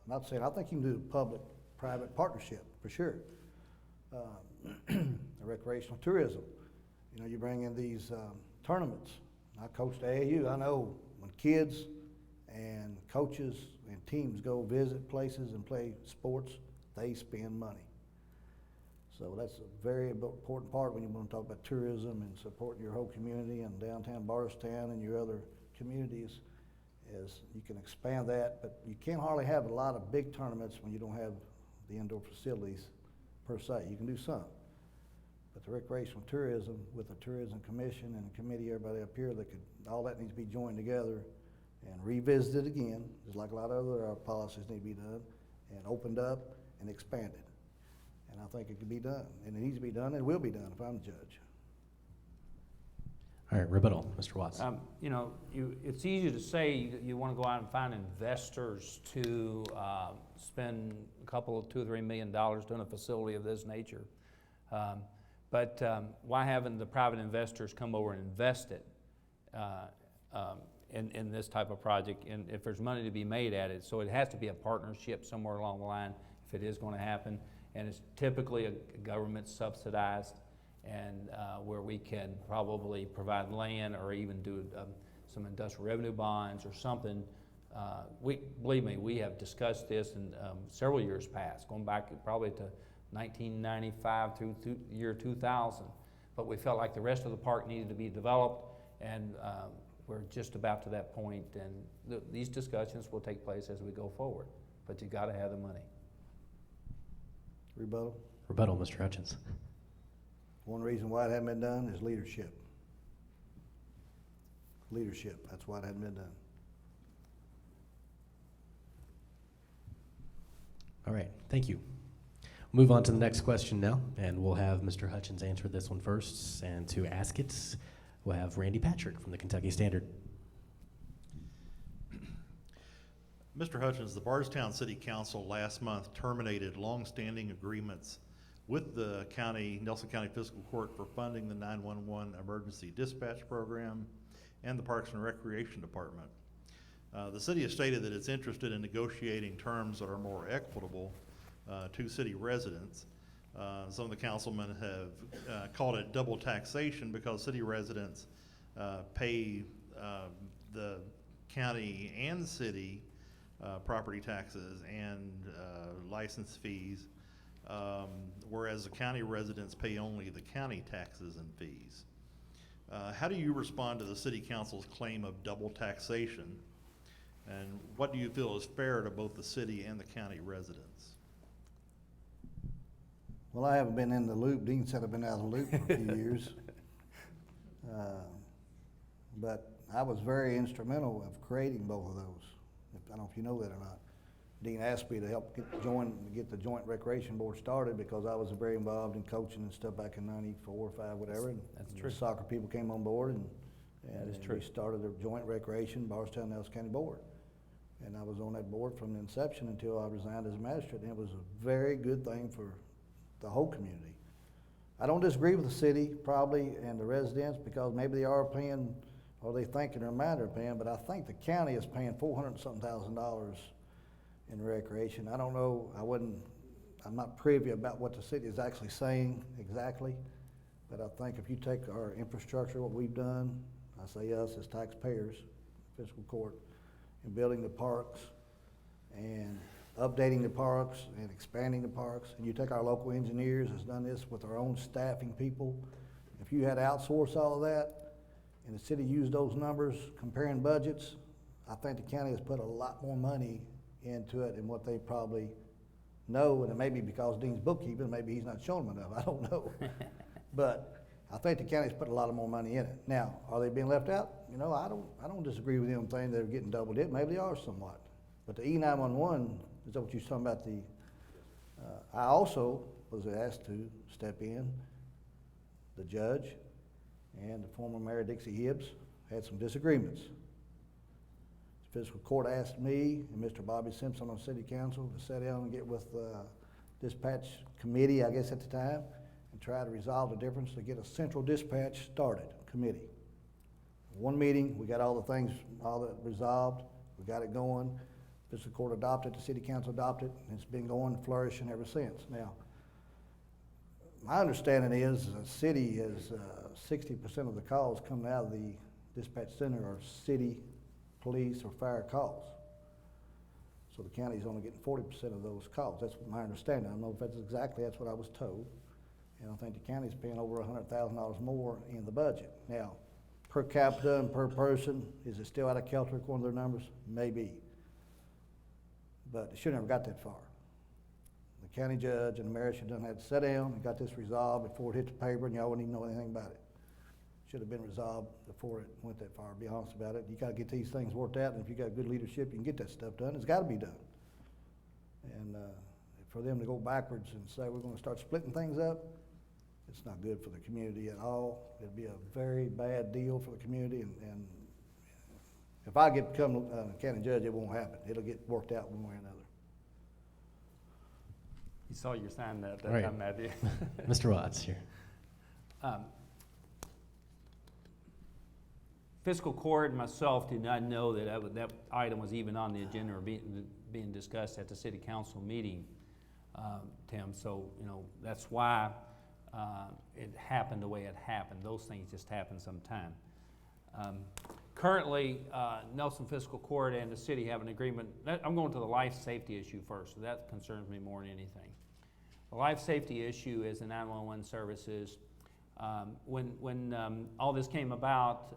not saying, I think you can do public-private partnership for sure. Recreational tourism. You know, you bring in these tournaments. I coached AAU. I know when kids and coaches and teams go visit places and play sports, they spend money. So that's a very important part when you want to talk about tourism and supporting your whole community and downtown Barstown and your other communities is you can expand that, but you can't hardly have a lot of big tournaments when you don't have the indoor facilities per se. You can do some. But the recreational tourism with the tourism commission and the committee, everybody up here, all that needs to be joined together and revisited again, just like a lot of other policies need to be done, and opened up and expanded. And I think it can be done, and it needs to be done, and it will be done if I'm the judge. All right, rebuttal, Mr. Watts. You know, it's easy to say you want to go out and find investors to spend a couple of $2 or $3 million doing a facility of this nature. But why haven't the private investors come over and invest it in this type of project? And if there's money to be made at it, so it has to be a partnership somewhere along the line if it is going to happen. And it's typically a government subsidized, and where we can probably provide land or even do some industrial revenue bonds or something. Believe me, we have discussed this in several years past, going back probably to 1995 through year 2000. But we felt like the rest of the park needed to be developed, and we're just about to that point. And these discussions will take place as we go forward. But you got to have the money. Rebuttal. Rebuttal, Mr. Hutchins. One reason why it hasn't been done is leadership. Leadership, that's why it hasn't been done. All right, thank you. Move on to the next question now, and we'll have Mr. Hutchins answer this one first. And to ask it, we'll have Randy Patrick from the Kentucky Standard. Mr. Hutchins, the Bardstown City Council last month terminated longstanding agreements with the Nelson County Fiscal Court for funding the 911 emergency dispatch program and the Parks and Recreation Department. The city has stated that it's interested in negotiating terms that are more equitable to city residents. Some of the councilmen have called it double taxation because city residents pay the county and city property taxes and license fees, whereas the county residents pay only the county taxes and fees. How do you respond to the city council's claim of double taxation, and what do you feel is fair to both the city and the county residents? Well, I haven't been in the loop. Dean said I've been out of the loop for a few years. But I was very instrumental of creating both of those. I don't know if you know that or not. Dean asked me to help get the Joint Recreation Board started because I was very involved in coaching and stuff back in '94 or '95, whatever. That's and true. The soccer people came on board, and That is true. we started the Joint Recreation Bardstown Nelson County Board. And I was on that board from the inception until I resigned as a magistrate, and it was a very good thing for the whole community. I don't disagree with the city probably and the residents because maybe they are paying, or they think in their mind they're paying, but I think the county is paying $400,000 in recreation. I don't know, I'm not privy about what the city is actually saying exactly, but I think if you take our infrastructure, what we've done, I say us as taxpayers, fiscal court, in building the parks and updating the parks and expanding the parks, and you take our local engineers has done this with our own staffing people. If you had to outsource all of that and the city used those numbers comparing budgets, I think the county has put a lot more money into it than what they probably know, and it may be because Dean's bookkeeping, maybe he's not showing them enough, I don't know. But I think the county's put a lot of more money in it. Now, are they being left out? You know, I don't disagree with them saying they're getting double dip, maybe they are somewhat. But the E911, is that what you're talking about? I also was asked to step in. The judge and the former Mayor Dixie Hibbs had some disagreements. The fiscal court asked me and Mr. Bobby Simpson on City Council to sit down and get with the dispatch committee, I guess at the time, and try to resolve the difference to get a central dispatch started, committee. One meeting, we got all the things, all that resolved, we got it going. Fiscal court adopted, the city council adopted, and it's been going flourishing ever since. Now, my understanding is the city is 60% of the calls coming out of the dispatch center are city, police, or fire calls. So the county's only getting 40% of those calls. That's my understanding. I don't know if that's what I was told. And I think the county's paying over $100,000 more in the budget. Now, per capita and per person, is it still out of kilter with one of their numbers? Maybe. But it should never got that far. The county judge and the mayor should have had to sit down and got this resolved before it hit the paper, and y'all wouldn't even know anything about it. Should have been resolved before it went that far, to be honest about it. You gotta get these things worked out, and if you got good leadership, you can get that stuff done. It's gotta be done. And for them to go backwards and say we're gonna start splitting things up, it's not good for the community at all. It'd be a very bad deal for the community, and if I get to become county judge, it won't happen. It'll get worked out one way or another. You saw your sign that Right. time, Matthew. Mr. Watts here. Fiscal court and myself did not know that that item was even on the agenda or being discussed at the city council meeting, Tim. So, that's why it happened the way it happened. Those things just happen sometime. Currently, Nelson Fiscal Court and the city have an agreement. I'm going to the life safety issue first, so that concerns me more than anything. The life safety issue is the 911 services. When all this came about,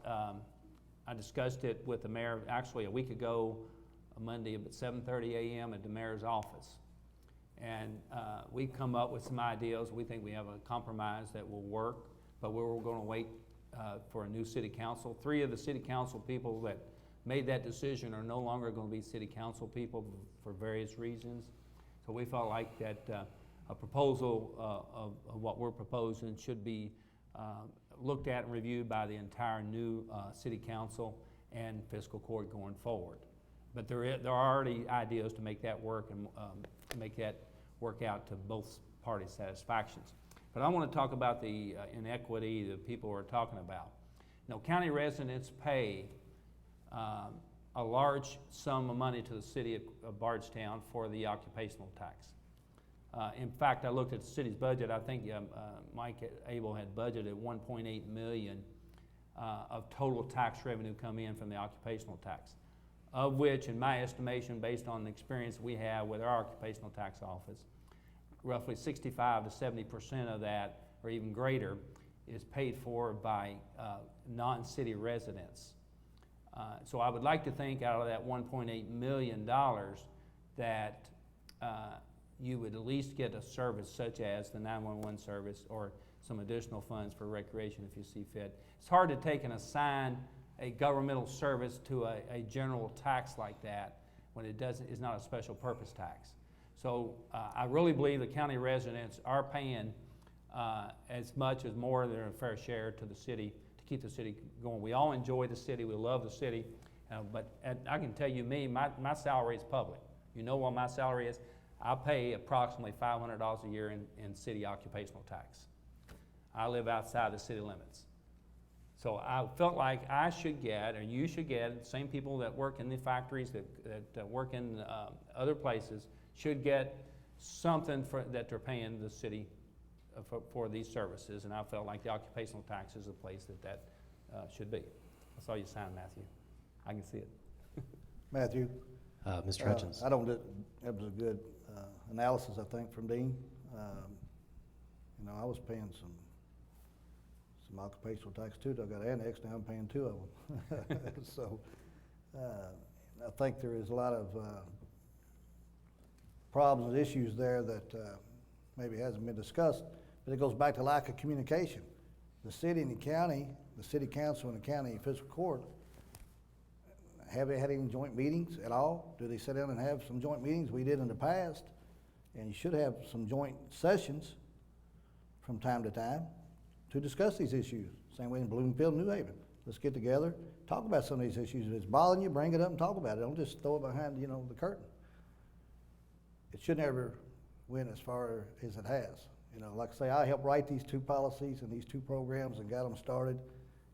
I discussed it with the mayor actually a week ago, Monday at 7:30 a.m. at the mayor's office. And we come up with some ideas. We think we have a compromise that will work, but we're going to wait for a new city council. 3 of the city council people that made that decision are no longer going to be city council people for various reasons. So we felt like that a proposal of what we're proposing should be looked at and reviewed by the entire new city council and fiscal court going forward. But there are already ideas to make that work and make that work out to both parties' satisfactions. But I want to talk about the inequity that people are talking about. County residents pay a large sum of money to the city of Bardstown for the occupational tax. In fact, I looked at the city's budget. I think Mike Abel had budgeted $1.8 million of total tax revenue come in from the occupational tax, of which, in my estimation, based on the experience we have with our occupational tax office, roughly 65 to 70% of that, or even greater, is paid for by non-city residents. So I would like to think out of that $1.8 million that you would at least get a service such as the 911 service or some additional funds for recreation if you see fit. It's hard to take and assign a governmental service to a general tax like that when it is not a special purpose tax. So I really believe the county residents are paying as much as more than a fair share to the city to keep the city going. We all enjoy the city, we love the city, but I can tell you my salary is public. You know what my salary is? I pay approximately $500 a year in city occupational tax. I live outside the city limits. So I felt like I should get, or you should get, the same people that work in the factories, that work in other places, should get something that they're paying the city for these services. And I felt like the occupational tax is a place that should be. I saw you sign, Matthew. I can see it. Matthew? Mr. Hutchins. That was a good analysis, I think, from Dean. I was paying some occupational tax too. I got annexed, now I'm paying 2 of them. So I think there is a lot of problems and issues there that maybe hasn't been discussed, but it goes back to lack of communication. The city and the county, the city council and the county fiscal court, have they had any joint meetings at all? Do they sit down and have some joint meetings? We did in the past, and you should have some joint sessions from time to time to discuss these issues. Same way in Bloomfield, New Haven. Let's get together, talk about some of these issues. If it's bothering you, bring it up and talk about it. Don't just throw it behind, the curtain. It should never went as far as it has. Like I say, I helped write these 2 policies and these 2 programs and got them started.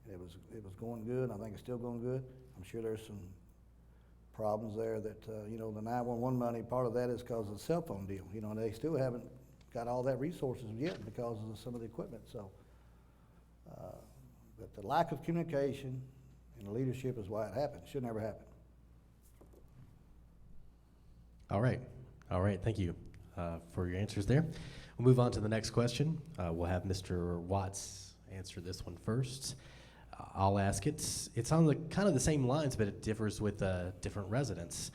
And it was going good. I think it's still going good. I'm sure there's some problems there that, the 911 money, part of that is because of the cell phone deal. They still haven't got all that resources yet because of some of the equipment. So, but the lack of communication and leadership is why it happened. It should never happen. All right. Thank you for your answers there. We'll move on to the next question. We'll have Mr. Watts answer this one first. I'll ask it. It's on the kind of the same lines, but it differs with different residents.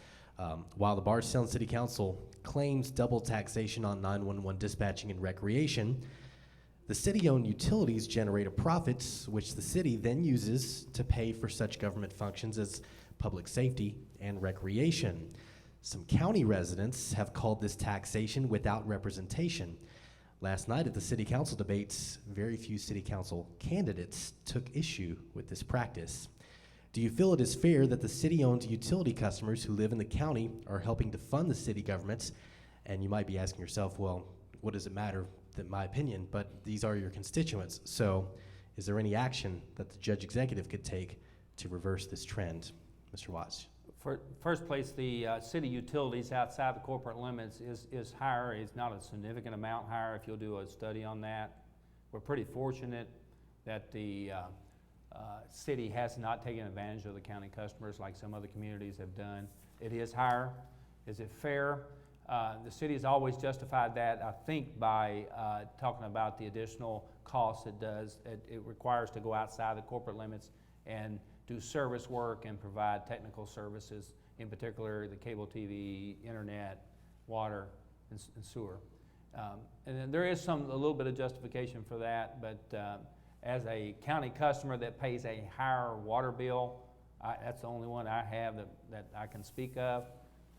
While the Bardstown City Council claims double taxation on 911 dispatching and recreation, the city-owned utilities generate a profit, which the city then uses to pay for such government functions as public safety and recreation. Some county residents have called this taxation without representation. Last night at the city council debates, very few city council candidates took issue with this practice. Do you feel it is fair that the city-owned utility customers who live in the county are helping to fund the city governments? And you might be asking yourself, well, what does it matter that my opinion, but these are your constituents. So is there any action that the judge executive could take to reverse this trend? Mr. Watts. First place, the city utilities outside the corporate limits is higher. It's not a significant amount higher if you'll do a study on that. We're pretty fortunate that the city has not taken advantage of the county customers like some other communities have done. It is higher. Is it fair? The city has always justified that, I think, by talking about the additional costs it does. It requires to go outside the corporate limits and do service work and provide technical services, in particular the cable TV, internet, water, and sewer. And then there is a little bit of justification for that, but as a county customer that pays a higher water bill, that's the only one I have that I can speak of.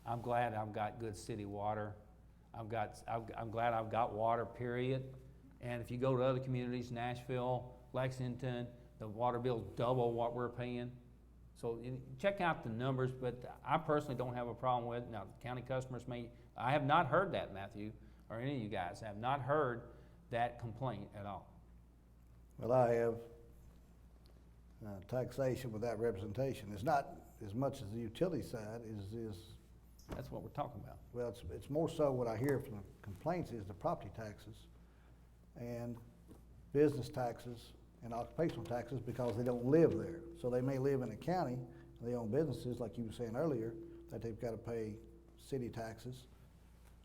I'm glad I've got good city water. I'm glad I've got water, period. And if you go to other communities, Nashville, Lexington, the water bill's double what we're paying. So check out the numbers, but I personally don't have a problem with it. Now, county customers I have not heard that, Matthew, or any of you guys have not heard that complaint at all. Well, I have taxation without representation. It's not as much as the utility side is. That's what we're talking about. Well, it's more so what I hear from the complaints is the property taxes and business taxes and occupational taxes because they don't live there. So they may live in a county, and they own businesses, like you were saying earlier, that they've got to pay city taxes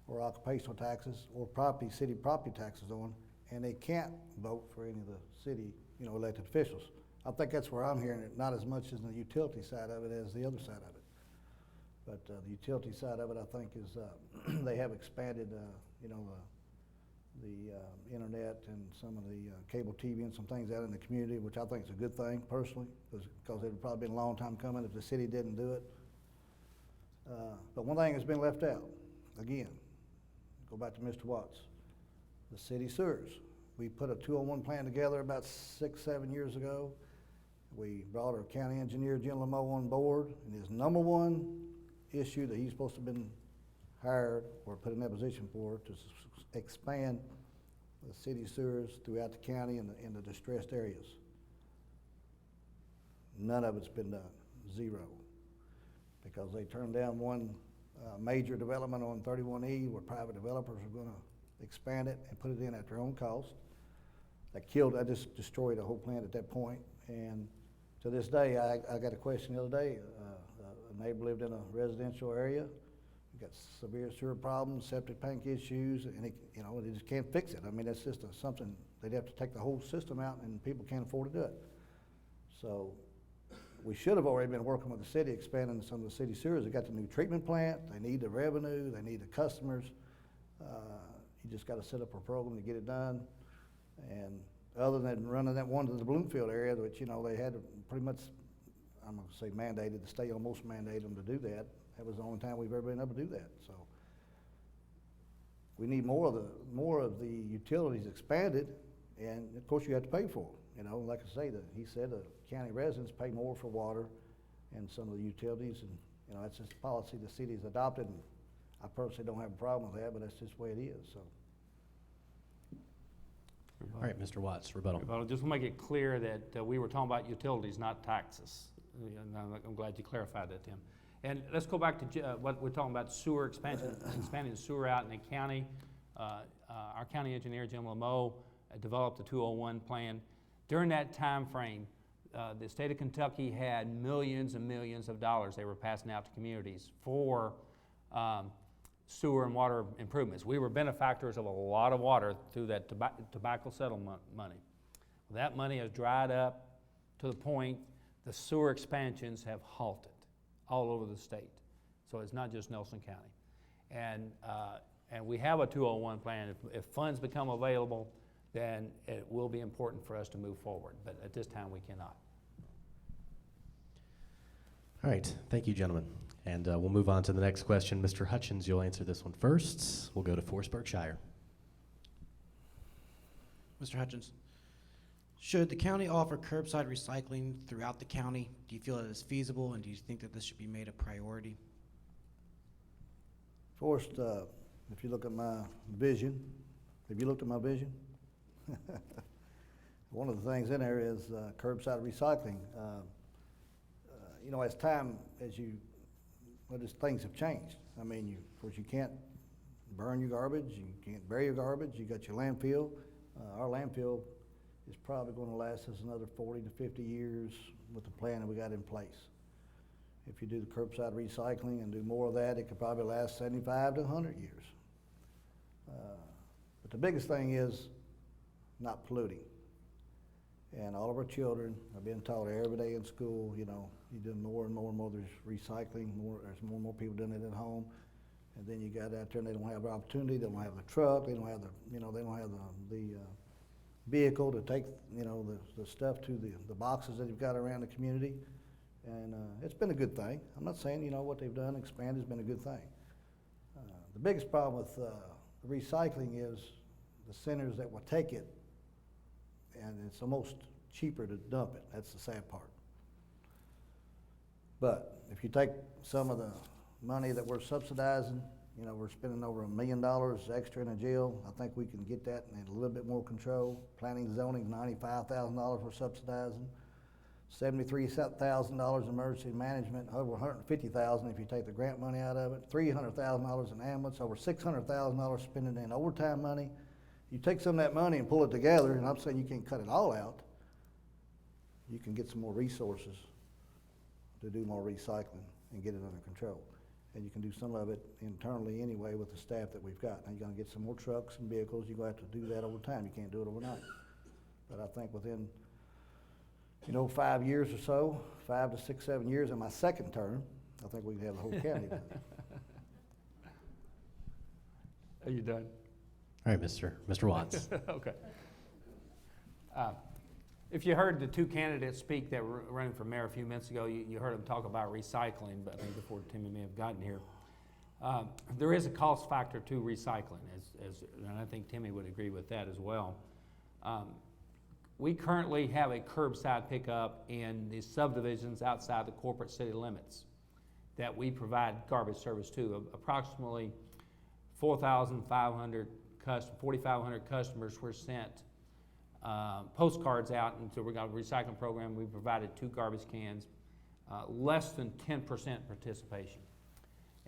or occupational taxes or city property taxes on, and they can't vote for any of the city, elected officials. I think that's where I'm hearing it, not as much as the utility side of it as the other side of it. But the utility side of it, I think, is they have expanded, the internet and some of the cable TV and some things out in the community, which I think is a good thing personally, because it would probably been a long time coming if the city didn't do it. But one thing has been left out, again, go back to Mr. Watts, the city sewers. We put a 201 plan together about 6-7 years ago. We brought our county engineer, Jim Lameau, on board, and his number one issue that he's supposed to have been hired or put in that position for to expand the city sewers throughout the county in the distressed areas. None of it's been done, zero, because they turned down one major development on 31E where private developers are going to expand it and put it in at their own cost. That just destroyed the whole plant at that point. And to this day, I got a question the other day. A neighbor lived in a residential area. We got severe sewer problems, septic tank issues, and they just can't fix it. I mean, that's just something, they'd have to take the whole system out, and people can't afford to do it. So we should have already been working with the city, expanding some of the city sewers. They got the new treatment plant, they need the revenue, they need the customers. You just got to set up a program to get it done. And other than running that one to the Bloomfield area, which, they had to pretty much, I'm going to say mandated, the state almost mandated them to do that. That was the only time we've ever been able to do that. So we need more of the utilities expanded, and of course you have to pay for them. Like I say, he said the county residents pay more for water and some of the utilities, and that's just a policy the city's adopted. And I personally don't have a problem with that, but that's just the way it is. So. All right, Mr. Watts, rebuttal. Well, just to make it clear that we were talking about utilities, not taxes. I'm glad you clarified that, Tim. And let's go back to what we're talking about, sewer expansion, expanding the sewer out in the county. Our county engineer, Jim Lameau, developed the 201 plan. During that time frame, the state of Kentucky had millions and millions of dollars they were passing out to communities for sewer and water improvements. We were benefactors of a lot of water through that tobacco settlement money. That money has dried up, to the point the sewer expansions have halted all over the state. So it's not just Nelson County. And we have a 201 plan. If funds become available, then it will be important for us to move forward. But at this time, we cannot. All right, thank you, gentlemen. And we'll move on to the next question. Mr. Hutchins, you'll answer this one first. We'll go to Forest Berkshire. Mr. Hutchins, should the county offer curbside recycling throughout the county? Do you feel that it's feasible, and do you think that this should be made a priority? Forrest, if you look at my vision, have you looked at my vision? One of the things in there is curbside recycling. You know, as things have changed. I mean, of course, you can't burn your garbage, you can't bury your garbage, you got your landfill. Our landfill is probably going to last us another 40 to 50 years with the plan that we got in place. If you do the curbside recycling and do more of that, it could probably last 75 to 100 years. But the biggest thing is not polluting. And all of our children are being taught every day in school, you know, you do more and more and more, there's recycling, there's more and more people doing it at home. And then you got out there and they don't have the opportunity, they don't have the truck, they don't have they don't have the vehicle to take, you know, the stuff to the boxes that you've got around the community. And it's been a good thing. I'm not saying, you know, what they've done, expanded, has been a good thing. The biggest problem with the recycling is the centers that will take it, and it's almost cheaper to dump it. That's the sad part. But if you take some of the money that we're subsidizing, you know, we're spending over $1 million extra in a jail. I think we can get that in a little bit more control. Planning and zoning, $95,000 we're subsidizing. $73,000 emergency management, over $150,000 if you take the grant money out of it. $300,000 in ambulance, over $600,000 spending in overtime money. You take some of that money and pull it together, and I'm saying you can't cut it all out. You can get some more resources to do more recycling and get it under control. And you can do some of it internally anyway with the staff that we've got. Now you're gonna get some more trucks and vehicles. You're gonna have to do that over time. You can't do it overnight. But I think within, you know, 5 years or so, 5 to 6, 7 years in my second term, I think we can have the whole county done. Are you done? All right, Mr. Watts. Okay. If you heard the two candidates speak that were running for mayor a few minutes ago, you heard them talk about recycling, but I think before Timmy may have gotten here. There is a cost factor to recycling, and I think Timmy would agree with that as well. We currently have a curbside pickup in the subdivisions outside the corporate city limits that we provide garbage service to. Approximately 4,500 customers were sent postcards out, and so we got a recycling program. We provided 2 garbage cans, less than 10% participation.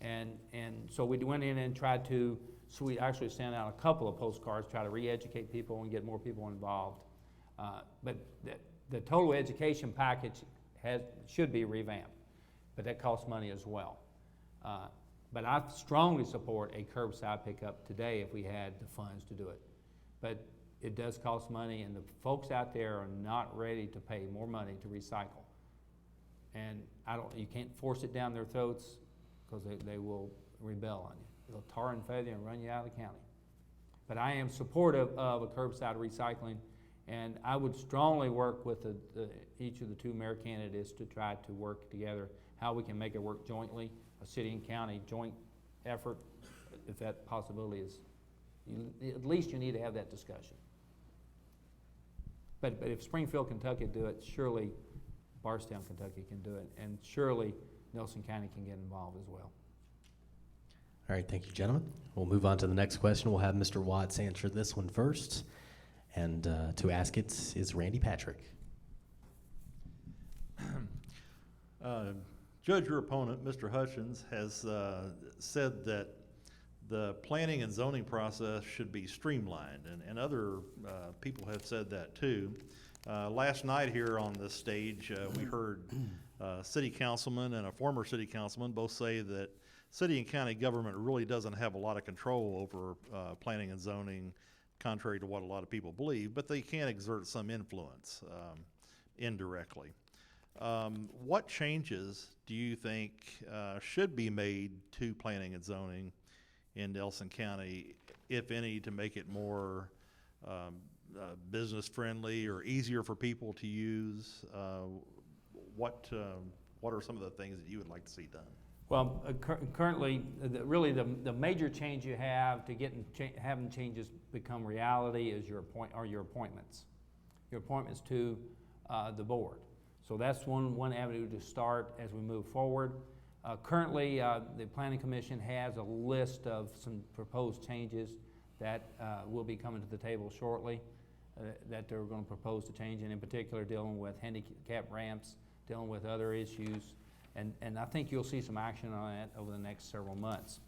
And so we went in and tried to, so we actually sent out a couple of postcards, try to re-educate people and get more people involved. But the total education package should be revamped, but that costs money as well. But I strongly support a curbside pickup today if we had the funds to do it. But it does cost money, and the folks out there are not ready to pay more money to recycle. And you can't force it down their throats, because they will rebel on you. They'll tar and feather and run you out of the county. But I am supportive of a curbside recycling, and I would strongly work with each of the 2 mayor candidates to try to work together how we can make it work jointly, a city and county joint effort, if that possibility is. At least you need to have that discussion. But if Springfield, Kentucky do it, surely Bardstown, Kentucky can do it, and surely Nelson County can get involved as well. All right, thank you, gentlemen. We'll move on to the next question. We'll have Mr. Watts answer this one first. And to ask it is Randy Patrick. Judge, your opponent, Mr. Hutchins, has said that the planning and zoning process should be streamlined, and other people have said that too. Last night here on this stage, we heard city councilman and a former city councilman both say that city and county government really doesn't have a lot of control over planning and zoning, contrary to what a lot of people believe, but they can exert some influence. indirectly. What changes do you think should be made to planning and zoning in Nelson County, if any, to make it more business friendly or easier for people to use? What are some of the things that you would like to see done? Well, currently, the major change you have to having changes become reality is your appointments. Your appointments to the board. So that's one avenue to start as we move forward. Currently, the Planning Commission has a list of some proposed changes that will be coming to the table shortly, that they're going to propose to change, and in particular dealing with handicap ramps, dealing with other issues, and I think you'll see some action on that over the next several months.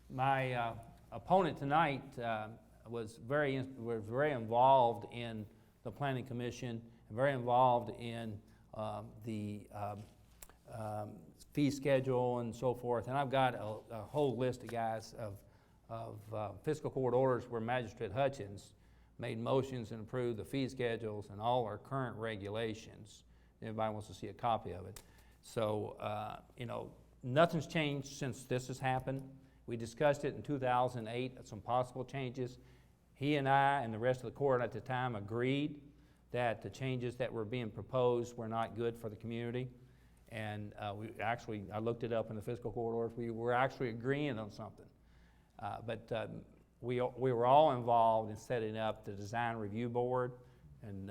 My opponent tonight was very involved in the Planning Commission, and very involved in the fee schedule and so forth. And I've got a whole list of guys of fiscal court orders where Magistrate Hutchins made motions and approved the fee schedules and all our current regulations. Everybody wants to see a copy of it. So, nothing's changed since this has happened. We discussed it in 2008, some possible changes. He and I and the rest of the court at the time agreed that the changes that were being proposed were not good for the community. And I looked it up in the fiscal court orders. We were actually agreeing on something. But we were all involved in setting up the design review board and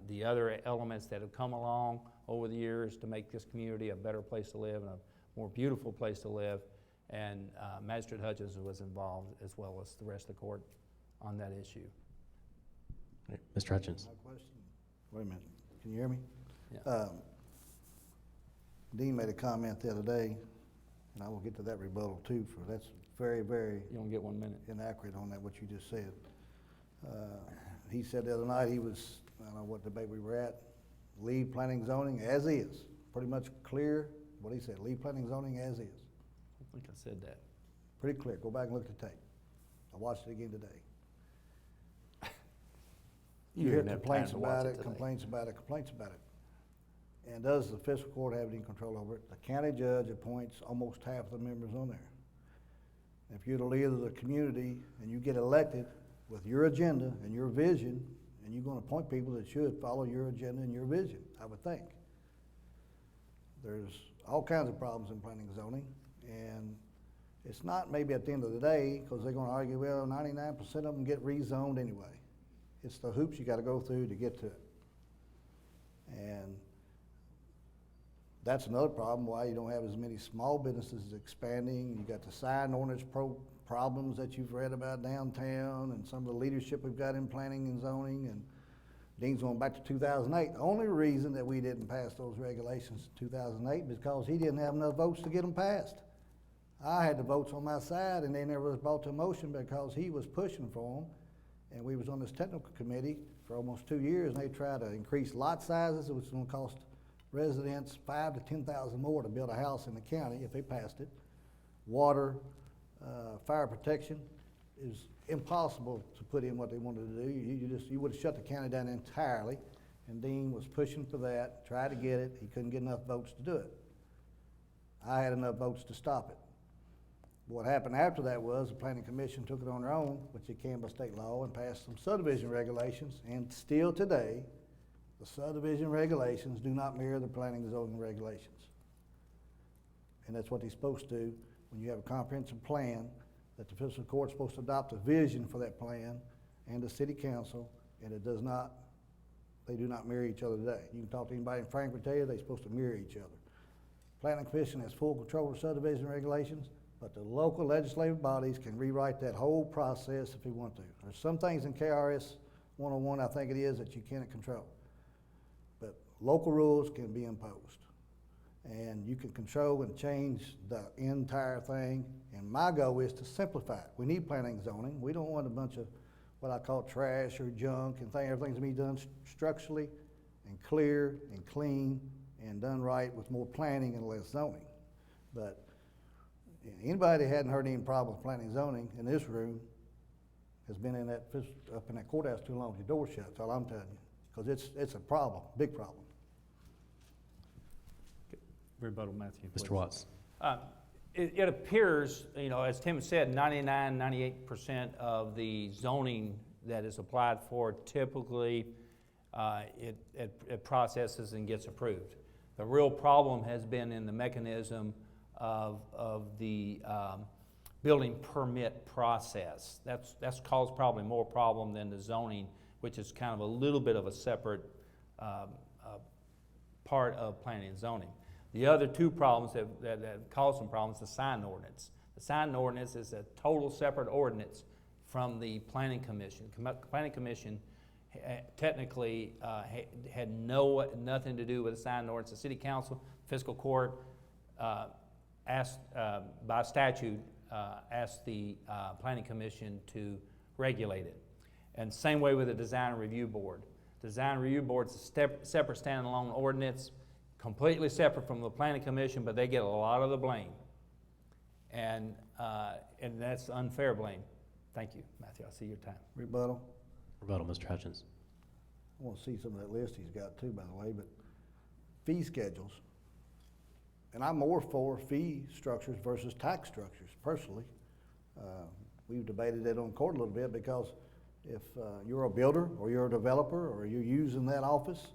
the other elements that have come along over the years to make this community a better place to live and a more beautiful place to live. And Magistrate Hutchins was involved, as well as the rest of the court, on that issue. Right. Mr. Hutchins. My question, wait a minute, can you hear me? Yeah. Dean made a comment the other day, and I will get to that rebuttal too, for that's very, very You only get 1 minute. inaccurate on that, what you just said. He said the other night he was, I don't know what debate we were at, leave planning zoning as is. Pretty much clear what he said, leave planning zoning as is. I think I said that. Pretty clear, go back and look at the tape. I watched it again today. You hear didn't have complaints time to watch about it it, today. complaints about it, complaints about it. And does the fiscal court have any control over it? The county judge appoints almost half the members on there. If you're the leader of the community and you get elected with your agenda and your vision, and you're gonna appoint people that should follow your agenda and your vision, I would think. There's all kinds of problems in planning and zoning, and it's not maybe at the end of the day, because they're gonna argue, well, 99% of them get rezoned anyway. It's the hoops you gotta go through to get to it. And that's another problem, why you don't have as many small businesses expanding. You got the sign ordinance problems that you've read about downtown, and some of the leadership we've got in planning and zoning, and Dean's going back to 2008. The only reason that we didn't pass those regulations in 2008 was because he didn't have enough votes to get them passed. I had the votes on my side, and they never was brought to a motion because he was pushing for them. And we was on this technical committee for almost 2 years, and they tried to increase lot sizes, which was gonna cost residents $5,000 to $10,000 more to build a house in the county if they passed it. Water, fire protection is impossible to put in what they wanted to do. You would have shut the county down entirely, and Dean was pushing for that, tried to get it. He couldn't get enough votes to do it. I had enough votes to stop it. What happened after that was the Planning Commission took it on their own, which they can by state law, and passed some subdivision regulations, and still today, the subdivision regulations do not mirror the planning and zoning regulations. And that's what they're supposed to do when you have a comprehensive plan, that the fiscal court's supposed to adopt a vision for that plan, and the city council, and it does not, they do not mirror each other today. You can talk to anybody in Frankfort, tell you they're supposed to mirror each other. Planning Commission has full control of subdivision regulations, but the local legislative bodies can rewrite that whole process if they want to. There's some things in KRS 101, I think it is, that you cannot control. But local rules can be imposed. And you can control and change the entire thing. And my goal is to simplify it. We need planning and zoning. We don't want a bunch of what I call trash or junk and things. Everything's to be done structurally and clear and clean and done right with more planning and less zoning. But anybody that hadn't heard any problem with planning and zoning in this room has been in that up in that courthouse too long with your door shut. That's all I'm telling you. because it's a problem, big problem. Rebuttal, Matthew, please. Mr. Watts. It appears, you know, as Tim said, 98% of the zoning that is applied for typically it processes and gets approved. The real problem has been in the mechanism of the building permit process. That's caused probably more problem than the zoning, which is kind of a little bit of a separate part of planning and zoning. The other two problems that cause some problems, the sign ordinance. The sign ordinance is a total separate ordinance from the planning commission. Planning commission technically had nothing to do with the sign ordinance. The city council, fiscal court asked by statute asked the planning commission to regulate it. And same way with the design review board. Design review board's a separate standalone ordinance, completely separate from the planning commission, but they get a lot of the blame. And that's unfair blame. Thank you, Matthew. I see your time. Rebuttal. Rebuttal, Mr. Hutchins. I want to see some of that list he's got too, by the way, but fee schedules. And I'm more for fee structures versus tax structures, personally. We've debated that on court a little bit because if you're a builder or you're a developer or you're using that office,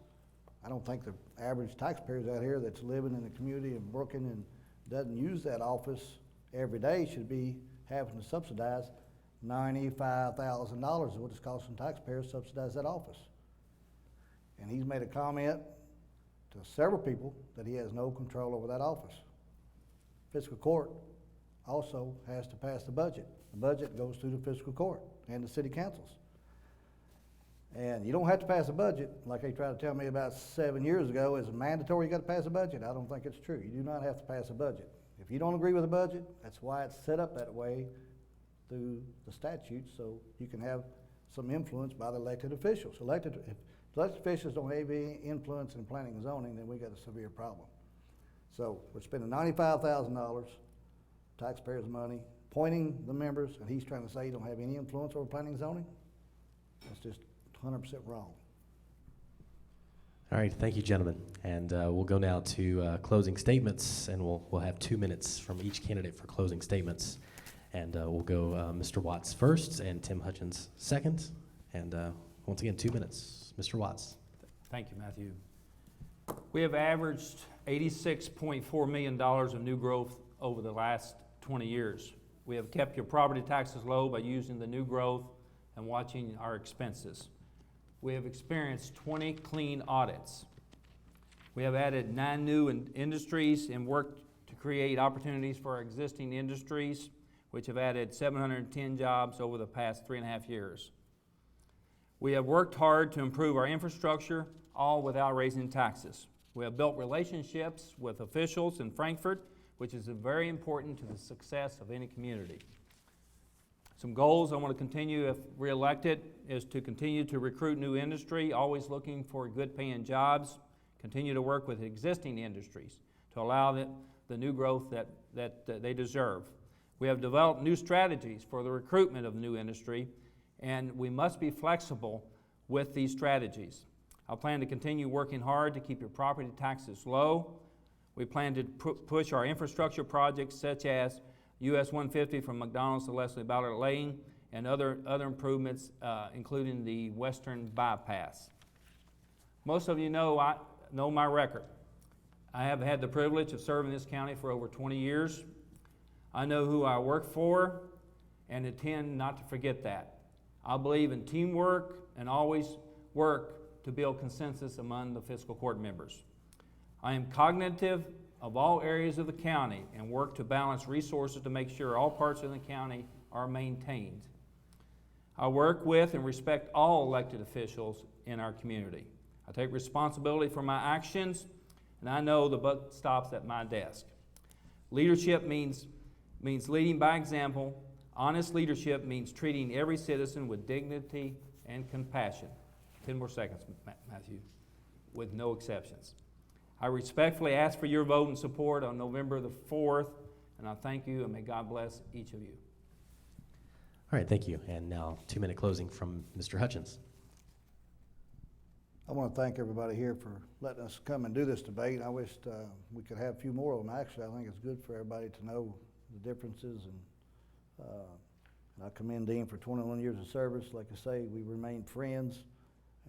I don't think the average taxpayers out here that's living in the community and working and doesn't use that office every day should be having to subsidize $95,000 is what it's costing taxpayers to subsidize that office. And he's made a comment to several people that he has no control over that office. Fiscal court also has to pass the budget. The budget goes through the fiscal court and the city councils. And you don't have to pass a budget, like they tried to tell me about 7 years ago, is it mandatory you got to pass a budget? I don't think it's true. You do not have to pass a budget. If you don't agree with the budget, that's why it's set up that way through the statute, so you can have some influence by the elected officials. If elected officials don't have any influence in planning and zoning, then we got a severe problem. So we're spending $95,000, taxpayers' money, appointing the members, and he's trying to say you don't have any influence over planning and zoning? That's just 100% wrong. All right, thank you, gentlemen. And we'll go now to closing statements, and we'll have 2 minutes from each candidate for closing statements. And we'll go Mr. Watts first and Tim Hutchins second. And once again, 2 minutes. Mr. Watts. Thank you, Matthew. We have averaged $86.4 million of new growth over the last 20 years. We have kept your property taxes low by using the new growth and watching our expenses. We have experienced 20 clean audits. We have added 9 new industries and worked to create opportunities for our existing industries, which have added 710 jobs over the past 3.5 years. We have worked hard to improve our infrastructure, all without raising taxes. We have built relationships with officials in Frankfort, which is very important to the success of any community. Some goals I want to continue, if reelected, is to continue to recruit new industry, always looking for good paying jobs, continue to work with existing industries to allow the new growth that they deserve. We have developed new strategies for the recruitment of new industry, and we must be flexible with these strategies. I plan to continue working hard to keep your property taxes low. We plan to push our infrastructure projects such as US 150 from McDonald's to Leslie Ballard Lane and other improvements, including the Western Bypass. Most of you know my record. I have had the privilege of serving this county for over 20 years. I know who I work for and intend not to forget that. I believe in teamwork and always work to build consensus among the fiscal court members. I am cognitive of all areas of the county and work to balance resources to make sure all parts of the county are maintained. I work with and respect all elected officials in our community. I take responsibility for my actions, and I know the buck stops at my desk. Leadership means leading by example. Honest leadership means treating every citizen with dignity and compassion. 10 more seconds, Matthew, with no exceptions. I respectfully ask for your vote and support on November the 4th, and I thank you, and may God bless each of you. All right, thank you. And now 2 minute closing from Mr. Hutchins. I want to thank everybody here for letting us come and do this debate. I wish we could have a few more of them. Actually, I think it's good for everybody to know the differences, and I commend Dean for 21 years of service. Like I say, we remain friends,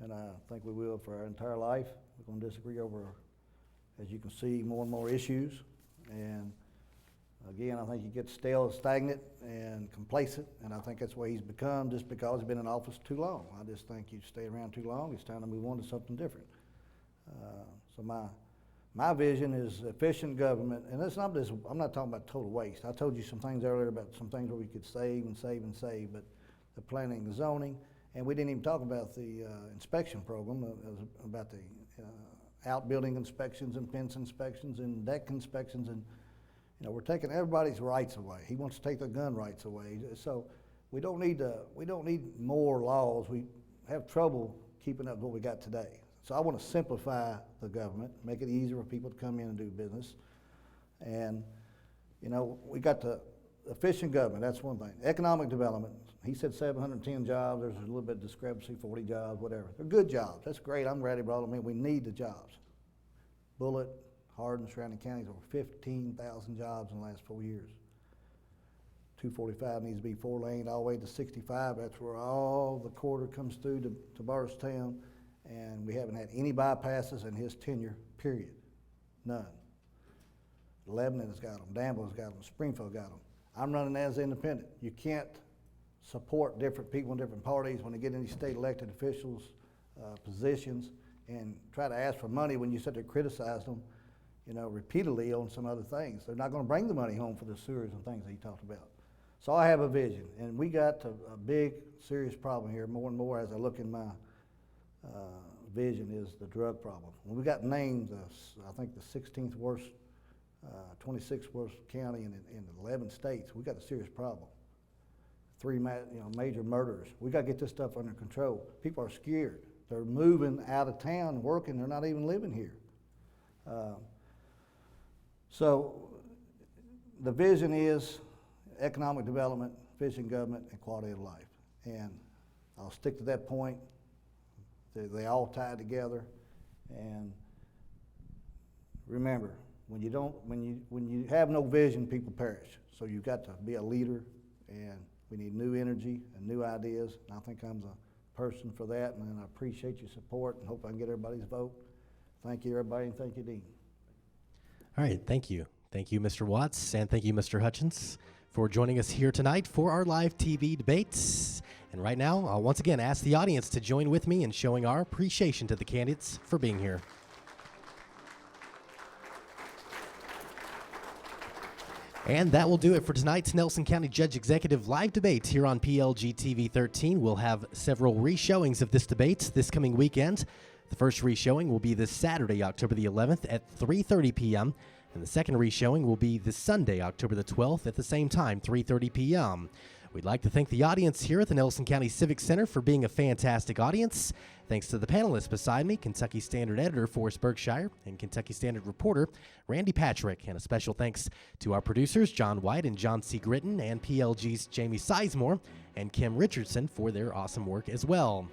and I think we will for our entire life. We're going to disagree over, as you can see, more and more issues. And again, I think he gets stale, stagnant, and complacent, and I think that's what he's become just because he's been in office too long. I just think you stay around too long. It's time to move on to something different. So my vision is efficient government, and it's not just, I'm not talking about total waste. I told you some things earlier about some things where we could save and save and save, but the planning, the zoning, and we didn't even talk about the inspection program, about the outbuilding inspections and fence inspections and deck inspections, and we're taking everybody's rights away. He wants to take their gun rights away. So we don't need more laws. We have trouble keeping up with what we got today. So I want to simplify the government, make it easier for people to come in and do business. And we got the efficient government. That's one thing. Economic development. He said 710 jobs. There's a little bit of discrepancy, 40 jobs, whatever. They're good jobs. That's great. I'm glad he brought them in. We need the jobs. Bullitt, Hardin, surrounding counties, over 15,000 jobs in the last 4 years. 245 needs to be 4-lane all the way to 65. That's where all the corridor comes through to Bardstown, and we haven't had any bypasses in his tenure, period. None. Lebanon has got them, Danville has got them, Springfield got them. I'm running as independent. You can't support different people in different parties when they get in these state elected officials positions and try to ask for money when you sit there and criticize them repeatedly on some other things. They're not going to bring the money home for the sewers and things that he talked about. So I have a vision, and we got a big, serious problem here. More and more as I look in my vision is the drug problem. When we got named, I think the 16th worst, 26th worst county in 11 states, we got a serious problem. 3 major murders. We got to get this stuff under control. People are scared. They're moving out of town and working. They're not even living here. So the vision is economic development, efficient government, and quality of life. And I'll stick to that point. They all tie together. And remember, when you have no vision, people perish. So you've got to be a leader, and we need new energy and new ideas. And I think I'm the person for that, and I appreciate your support and hope I can get everybody's vote. Thank you, everybody, and thank you, Dean. All right, thank you. Thank you, Mr. Watts, and thank you, Mr. Hutchins, for joining us here tonight for our live TV debates. And right now, I'll once again ask the audience to join with me in showing our appreciation to the candidates for being here. And that will do it for tonight's Nelson County Judge Executive live debate here on PLG TV 13. We'll have several re-showings of this debate this coming weekend. The first re-showing will be this Saturday, October the 11th at 3:30 p.m. And the second re-showing will be this Sunday, October the 12th at the same time, 3:30 p.m. We'd like to thank the audience here at the Nelson County Civic Center for being a fantastic audience. Thanks to the panelists beside me, Kentucky Standard editor Forrest Berkshire and Kentucky Standard reporter Randy Patrick. And a special thanks to our producers, John White and John C. Gritton, and PLG's Jamie Sizemore and Kim Richardson for their awesome work as well.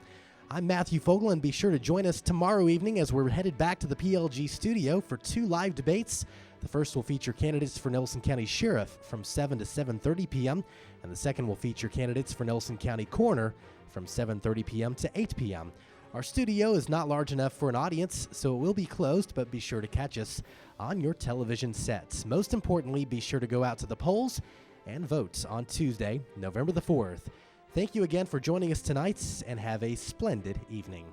I'm Matthew Fogel, and be sure to join us tomorrow evening as we're headed back to the PLG studio for 2 live debates. The first will feature candidates for Nelson County Sheriff from 7 to 7:30 p.m., and the second will feature candidates for Nelson County Coroner from 7:30 p.m. to 8 p.m. Our studio is not large enough for an audience, so it will be closed, but be sure to catch us on your television sets. Most importantly, be sure to go out to the polls and vote on Tuesday, November the 4th. Thank you again for joining us tonight, and have a splendid evening.